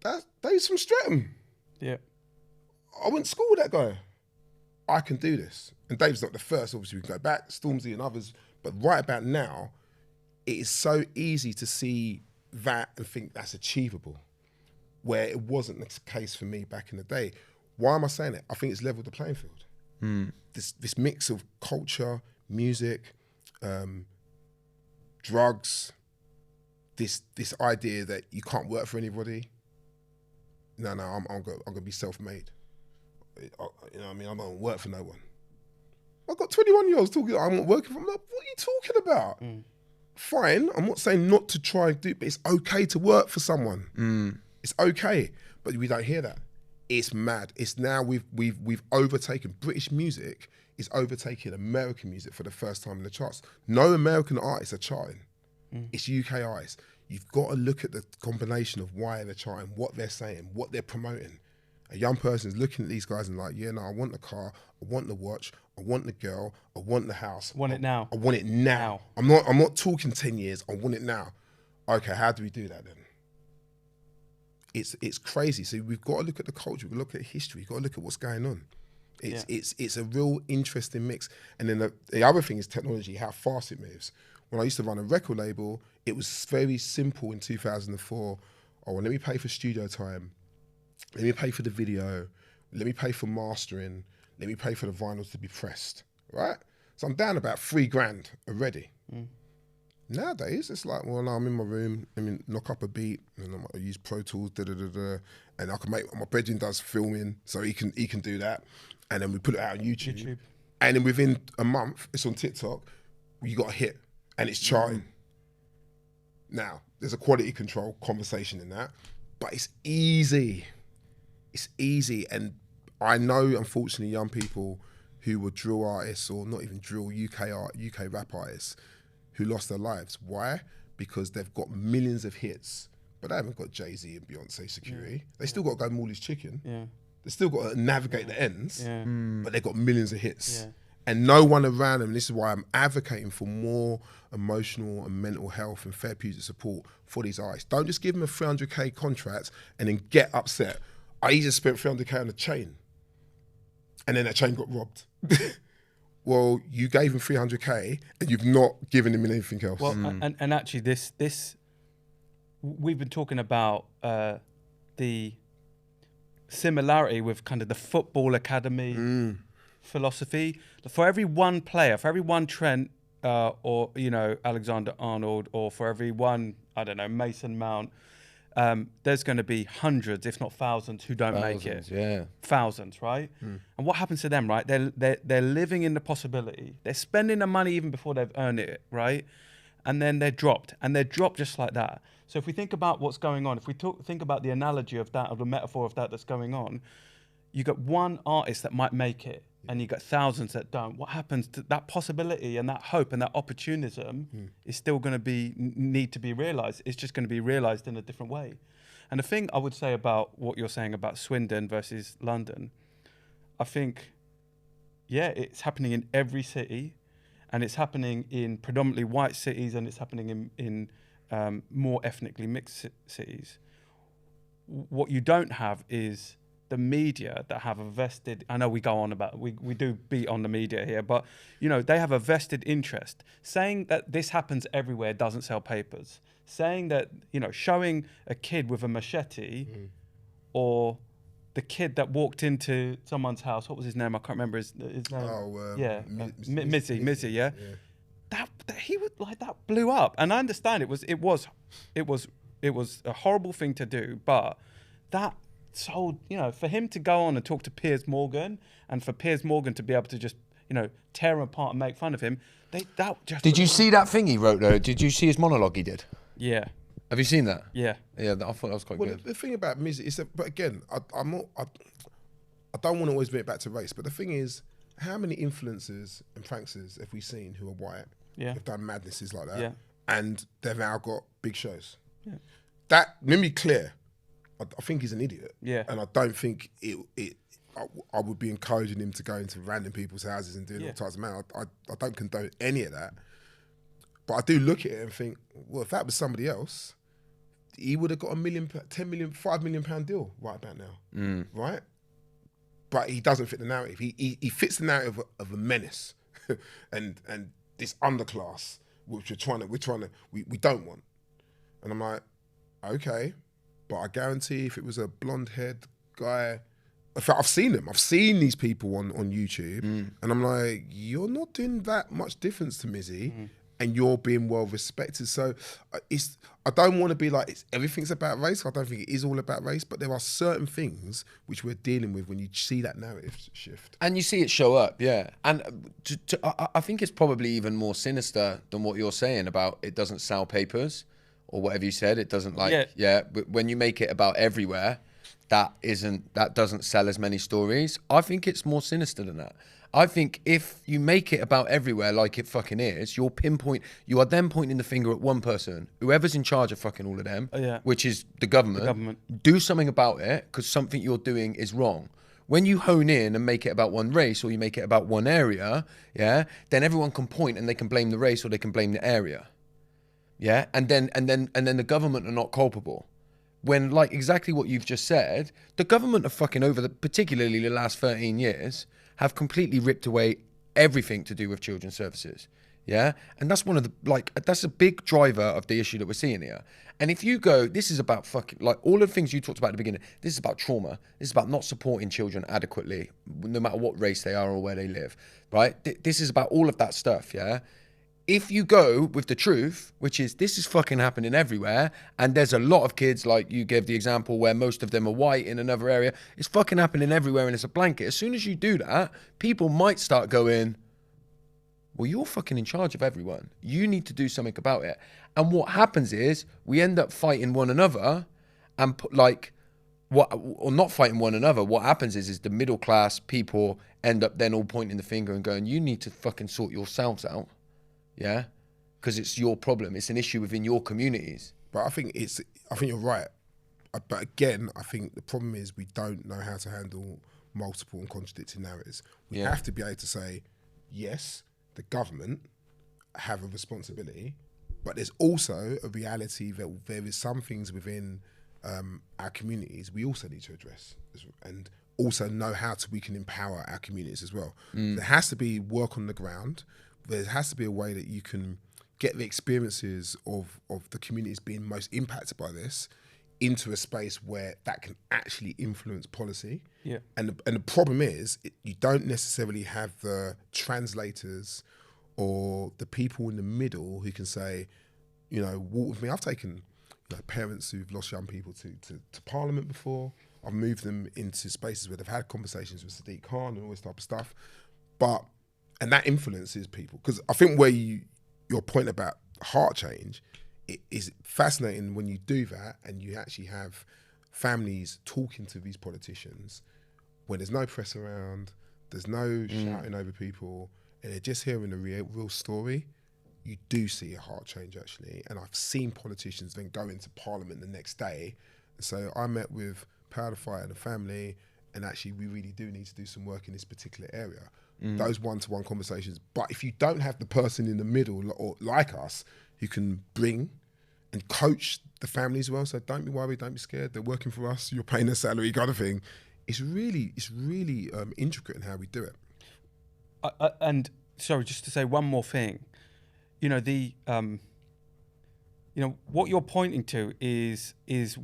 that Dave's from Streatham. Yeah. I went to school with that guy. I can do this. And Dave's not the first, obviously we can go back, Stormzy and others, but right about now, it is so easy to see that and think that's achievable, where it wasn't the case for me back in the day. Why am I saying it? I think it's leveled the playing field. This mix of culture, music, drugs, this idea that you can't work for anybody. No, I'm gonna be self-made. You know what I mean? I'm not gonna work for no one. I've got 21-year-olds talking, I'm not working for them. What are you talking about? Fine, I'm not saying not to try and do it, but it's okay to work for someone. It's okay, but we don't hear that. It's mad. It's now we've overtaken, British music is overtaking American music for the first time in the charts. No American artists are charting. It's UK artists. You've got to look at the combination of why they're charting, what they're saying, what they're promoting. A young person is looking at these guys and like, yeah, no, I want the car, I want the watch, I want the girl, I want the house. Want it now. I want it now. I'm not talking 10 years, I want it now. Okay, how do we do that then? It's crazy. So we've got to look at the culture, we've got to look at history, we've got to look at what's going on. It's a real interesting mix. And then the other thing is technology, how fast it moves. When I used to run a record label, it was very simple in 2004. Oh, well, let me pay for studio time. Let me pay for the video. Let me pay for mastering. Let me pay for the vinyls to be pressed, right? So I'm down about $3,000 already. Nowadays, it's like, well, no, I'm in my room, let me knock up a beat, and I use Pro Tools, and I can make, my bedroom does filming, so he can do that. And then we put it out on YouTube. And then within a month, it's on TikTok, you got a hit, and it's charting. Now, there's a quality control conversation in that, but it's easy. It's easy, and I know, unfortunately, young people who were drill artists, or not even drill, UK rap artists, who lost their lives. Why? Because they've got millions of hits, but they haven't got Jay-Z and Beyonce security. They still got to go Morley's Chicken. They still got to navigate the ends, but they've got millions of hits. And no one around them, this is why I'm advocating for more emotional and mental health and therapeutic support for these artists. Don't just give them a 300K contract and then get upset. I just spent 300K on a chain, and then that chain got robbed. Well, you gave him 300K and you've not given him anything else. Well, and actually this, we've been talking about the similarity with kind of the football academy philosophy. For every one player, for every one Trent or, you know, Alexander-Arnold, or for every one, I don't know, Mason Mount, there's going to be hundreds, if not thousands, who don't make it. Thousands, right? And what happens to them, right? They're living in the possibility. They're spending the money even before they've earned it, right? And then they're dropped, and they're dropped just like that. So if we think about what's going on, if we think about the analogy of that, or the metaphor of that that's going on, you got one artist that might make it, and you got thousands that don't, what happens to that possibility and that hope and that opportunism is still going to need to be realised. It's just going to be realised in a different way. And the thing I would say about what you're saying about Swindon versus London, I think, yeah, it's happening in every city, and it's happening in predominantly white cities, and it's happening in more ethnically mixed cities. What you don't have is the media that have a vested, I know we go on about, we do beat on the media here, but you know, they have a vested interest. Saying that this happens everywhere doesn't sell papers. Saying that, you know, showing a kid with a machete or the kid that walked into someone's house, what was his name? I can't remember his name. Mizzy, yeah. That he would like that blew up. And I understand it was a horrible thing to do, but that sold, you know, for him to go on and talk to Piers Morgan and for Piers Morgan to be able to just, you know, tear him apart and make fun of him, Did you see that thing he wrote though? Did you see his monologue he did? Yeah. Have you seen that? Yeah. Yeah, I thought that was quite good. The thing about music is that, but again, I don't want to always bring it back to race, but the thing is, how many influencers and pranksters have we seen who are white? Yeah. Have done madnesses like that. Yeah. And they've now got big shows. Yeah. That, let me be clear, I think he's an idiot. Yeah. And I don't think I would be encouraging him to go into random people's houses and doing all types of man. I don't condone any of that. But I do look at it and think, well, if that was somebody else, he would have got £1 million, 10 million, £5 million deal right about now, right? But he doesn't fit the narrative. He fits the narrative of a menace and this underclass, which we don't want. And I'm like, okay, but I guarantee if it was a blonde-haired guy, I've seen them. I've seen these people on YouTube, and I'm like, you're not doing that much difference to Mizzy. And you're being well respected. So I don't want to be like, everything's about race. I don't think it is all about race, but there are certain things which we're dealing with when you see that narrative shift. And you see it show up, yeah. And I think it's probably even more sinister than what you're saying about it doesn't sell papers or whatever you said. It doesn't but when you make it about everywhere, that doesn't sell as many stories. I think it's more sinister than that. I think if you make it about everywhere like it fucking is, you are then pointing the finger at one person, whoever's in charge of fucking all of them, which is the government. Do something about it because something you're doing is wrong. When you hone in and make it about one race or you make it about one area, then everyone can point and they can blame the race or they can blame the area. Yeah, and then the government are not culpable. When, like exactly what you've just said, the government are fucking particularly the last 13 years, have completely ripped away everything to do with children's services. Yeah. And that's that's a big driver of the issue that we're seeing here. And if you go, this is about fucking, like all of the things you talked about at the beginning, this is about trauma. This is about not supporting children adequately, no matter what race they are or where they live, right? This is about all of that stuff. Yeah. If you go with the truth, which is this is fucking happening everywhere, and there's a lot of kids, like you gave the example where most of them are white in another area, it's fucking happening everywhere and it's a blanket. As soon as you do that, people might start going, well, you're fucking in charge of everyone. You need to do something about it. And what happens is we end up fighting one another and not fighting one another. What happens is the middle class people end up then all pointing the finger and going, you need to fucking sort yourselves out. Yeah, because it's your problem. It's an issue within your communities. But I think you're right. But again, I think the problem is we don't know how to handle multiple and contradicting narratives. We have to be able to say, yes, the government have a responsibility, but there's also a reality that there is some things within our communities we also need to address and also know how we can empower our communities as well. There has to be work on the ground. There has to be a way that you can get the experiences of the communities being most impacted by this into a space where that can actually influence policy. Yeah. And the problem is you don't necessarily have the translators or the people in the middle who can say, you know, walk with me. I've taken parents who've lost young people to Parliament before. I've moved them into spaces where they've had conversations with Sadiq Khan and all this type of stuff. And that influences people. Because I think where your point about heart change, it is fascinating when you do that and you actually have families talking to these politicians when there's no press around, There's no shouting over people, and they're just hearing the real story. You do see a heart change, actually. And I've seen politicians then go into Parliament the next day and say, I met with Power the Fight and the family, and actually we really do need to do some work in this particular area. Those one-to-one conversations. But if you don't have the person in the middle, or like us, who can bring and coach the family as well, so don't be worried, don't be scared, they're working for us, you're paying their salary, kind of thing. It's really intricate in how we do it. And sorry, just to say one more thing. You know, what you're pointing to is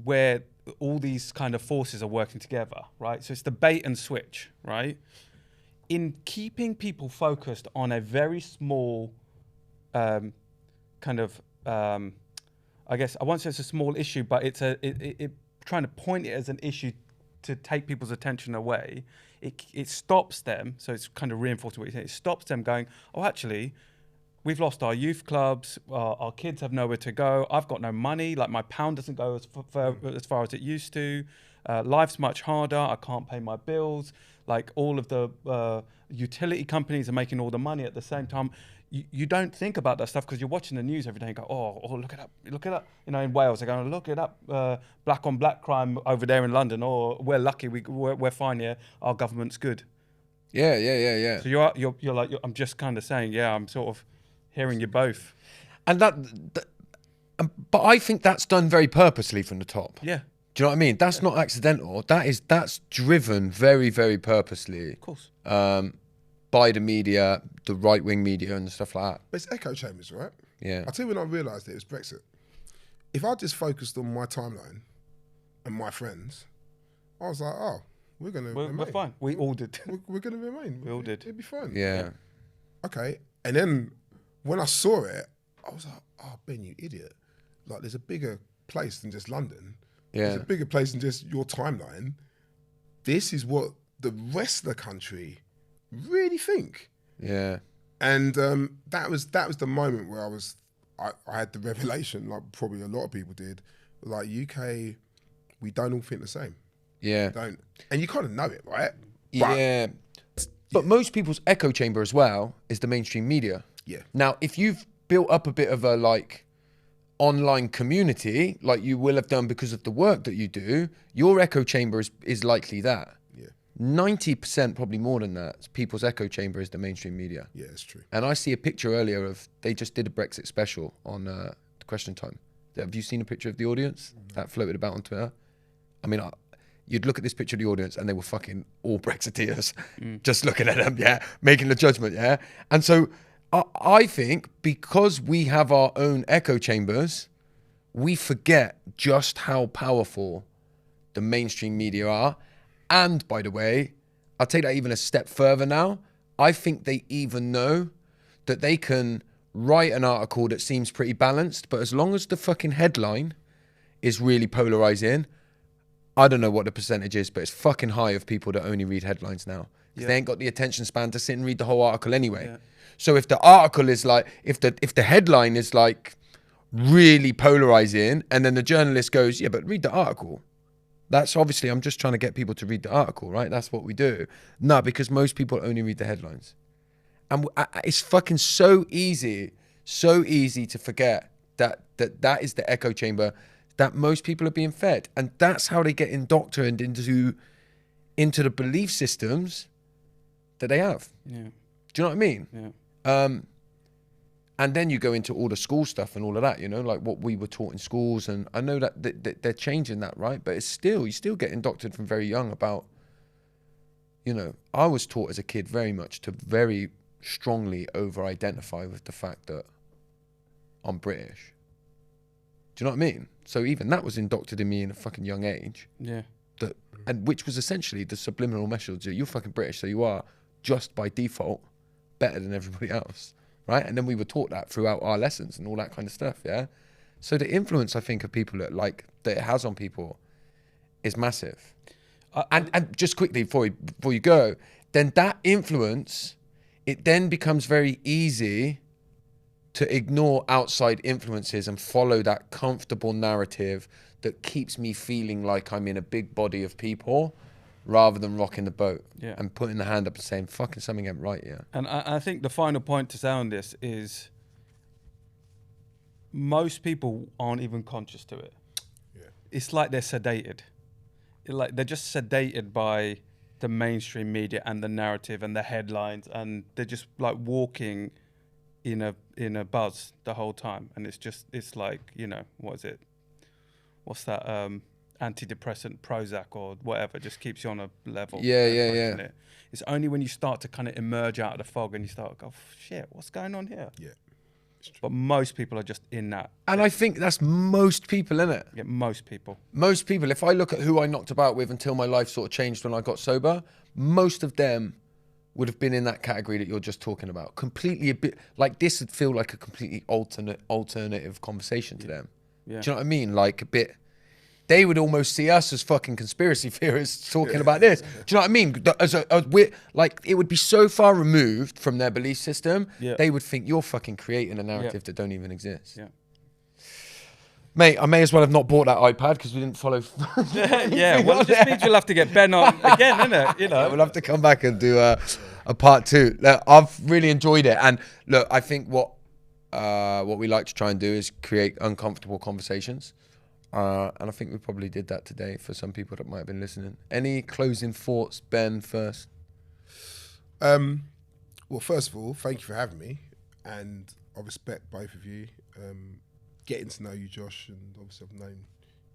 where all these kind of forces are working together, right? So it's the bait and switch, right? In keeping people focused on a very small I guess I won't say it's a small issue, but it's trying to point it as an issue to take people's attention away. It stops them. So it's kind of reinforcing what you say. It stops them going, oh, actually, we've lost our youth clubs. Our kids have nowhere to go. I've got no money. Like my pound doesn't go as far as it used to. Life's much harder. I can't pay my bills. Like all of the utility companies are making all the money at the same time. You don't think about that stuff because you're watching the news every day and go, oh, look it up. You know, in Wales, they're going, look it up. Black on black crime over there in London. Or we're lucky, we're fine here. Our government's good. Yeah. So you're like, I'm just kind of saying, yeah, I'm sort of hearing you both. And but I think that's done very purposely from the top. Yeah. Do you know what I mean? That's not accidental. That's driven very, very purposely. Of course. By the media, the right-wing media and stuff like that. But it's echo chambers, right? Yeah. I'll tell you when I realised it was Brexit. If I just focused on my timeline and my friends, I was like, oh, we're going to remain. We're fine. We all did. We're going to remain. We all did. It'd be fine. Yeah. Okay. And then when I saw it, I was like, oh, Ben, you idiot. Like, there's a bigger place than just London. Yeah. There's a bigger place than just your timeline. This is what the rest of the country really think. Yeah. And that was the moment where I had the revelation, like probably a lot of people did, like UK, we don't all think the same. Yeah. Don't. And you kind of know it, right? Yeah. But most people's echo chamber as well is the mainstream media. Yeah. Now, if you've built up a bit of a like online community, like you will have done because of the work that you do, your echo chamber is likely that. 90%, probably more than that, people's echo chamber is the mainstream media. Yeah, it's true. And I see a picture earlier of, they just did a Brexit special on the Question Time. Have you seen a picture of the audience that floated about on Twitter? I mean, you'd look at this picture of the audience and they were fucking all Brexiteers, just looking at them, yeah, making the judgment, yeah. And so I think because we have our own echo chambers, we forget just how powerful the mainstream media are. And by the way, I'll take that even a step further now. I think they even know that they can write an article that seems pretty balanced, but as long as the fucking headline is really polarizing, I don't know what the percentage is, but it's fucking high of people that only read headlines now. Because they ain't got the attention span to sit and read the whole article anyway. Yeah. So if the article is like, if the headline is like really polarizing, and then the journalist goes, yeah, but read the article. That's obviously, I'm just trying to get people to read the article, right? That's what we do. No, because most people only read the headlines. And it's fucking so easy to forget that is the echo chamber that most people are being fed. And that's how they get indoctrinated into the belief systems that they have. Yeah. Do you know what I mean? Yeah. And then you go into all the school stuff and all of that, you know, like what we were taught in schools. And I know that they're changing that, right? But you still get indoctrinated from very young about, you know, I was taught as a kid very much to very strongly over-identify with the fact that I'm British. Do you know what I mean? So even that was indoctrinated in me in a fucking young age. Yeah. And which was essentially the subliminal message that you're fucking British, so you are just by default better than everybody else. Right? And then we were taught that throughout our lessons and all that kind of stuff, yeah? So the influence, I think, of people that it has on people is massive. And just quickly, before you go, then that influence, it then becomes very easy to ignore outside influences and follow that comfortable narrative that keeps me feeling like I'm in a big body of people rather than rocking the boat Yeah. and putting the hand up and saying, fucking something ain't right here. And I think the final point to say on this is most people aren't even conscious to it. Yeah. It's like they're sedated. They're just sedated by the mainstream media and the narrative and the headlines, and they're just like walking in a buzz the whole time. And it's like, you know, what is it? What's that? Antidepressant Prozac or whatever, just keeps you on a level. Yeah. It. It's only when you start to kind of emerge out of the fog and you start to go, shit, what's going on here? Yeah. But most people are just in that. And I think that's most people, innit? Yeah, most people. Most people, if I look at who I knocked about with until my life sort of changed when I got sober, most of them would have been in that category that you're just talking about. Completely a bit, like this would feel like a completely alternative conversation to them. Yeah. Do you know what I mean? Like a bit, they would almost see us as fucking conspiracy theorists talking about this. Do you know what I mean? Like it would be so far removed from their belief system, they would think you're fucking creating a narrative that don't even exist. Yeah. Mate, I may as well have not bought that iPad because we didn't follow. Well, it just means we'll have to get Ben on again, innit? You know, we'll have to come back and do a part 2. Look, I've really enjoyed it, and look, I think what we like to try and do is create uncomfortable conversations, and I think we probably did that today for some people that might have been listening. Any closing thoughts, Ben? First. Well, first of all, thank you for having me, and I respect both of you. Getting to know you, Josh, and obviously I've known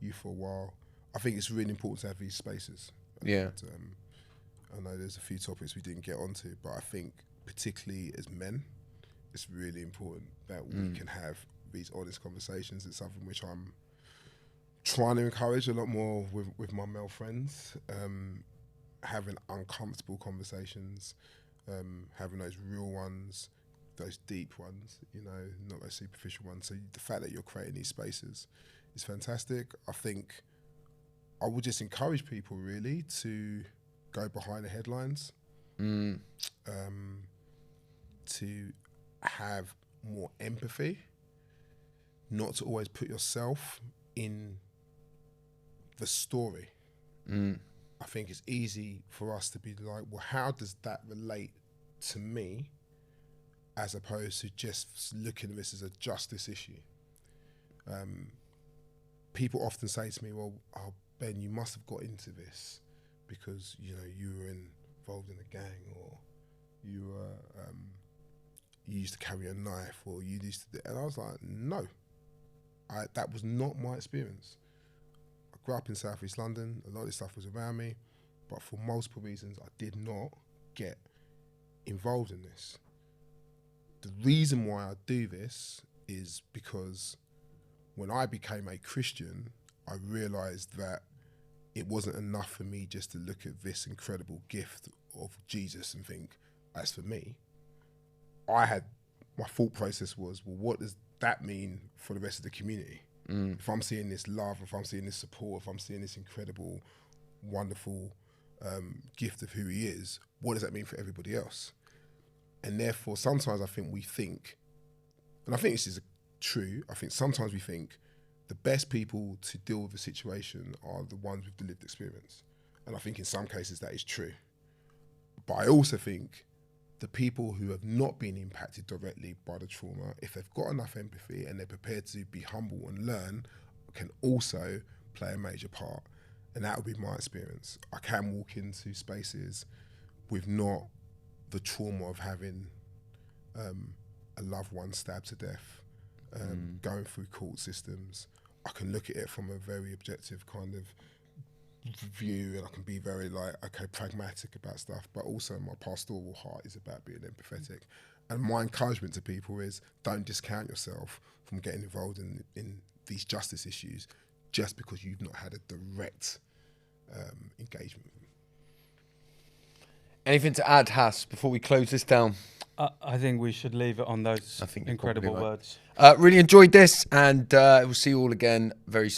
you for a while. I think it's really important to have these spaces. Yeah. And, I know there's a few topics we didn't get onto, but I think particularly as men, it's really important that we can have these honest conversations. It's something which I'm trying to encourage a lot more with my male friends, having uncomfortable conversations, having those real ones, those deep ones, you know, not those superficial ones. So the fact that you're creating these spaces is fantastic. I think I would just encourage people really to go behind the headlines, to have more empathy, not to always put yourself in the story. I think it's easy for us to be like, well, how does that relate to me? As opposed to just looking at this as a justice issue. People often say to me, well, Ben, you must have got into this because, you know, you were involved in a gang, or you used to carry a knife, or you used to, and I was like, no, that was not my experience. I grew up in South East London, a lot of this stuff was around me, but for multiple reasons, I did not get involved in this. The reason why I do this is because when I became a Christian, I realised that it wasn't enough for me just to look at this incredible gift of Jesus and think, that's for me. My thought process was, well, what does that mean for the rest of the community? If I'm seeing this love, if I'm seeing this support, if I'm seeing this incredible, wonderful gift of who he is, what does that mean for everybody else? And therefore, sometimes I think we think, and I think this is true, I think sometimes we think the best people to deal with a situation are the ones with the lived experience. And I think in some cases that is true. But I also think the people who have not been impacted directly by the trauma, if they've got enough empathy and they're prepared to be humble and learn, can also play a major part. And that would be my experience. I can walk into spaces with not the trauma of having a loved one stabbed to death, going through court systems. I can look at it from a very objective kind of view, and I can be very pragmatic about stuff, but also my pastoral heart is about being empathetic. And my encouragement to people is, don't discount yourself from getting involved in these justice issues just because you've not had a direct engagement with them. Anything to add, Hass, before we close this down? I think we should leave it on those incredible right. words. Really enjoyed this, and we'll see you all again very soon.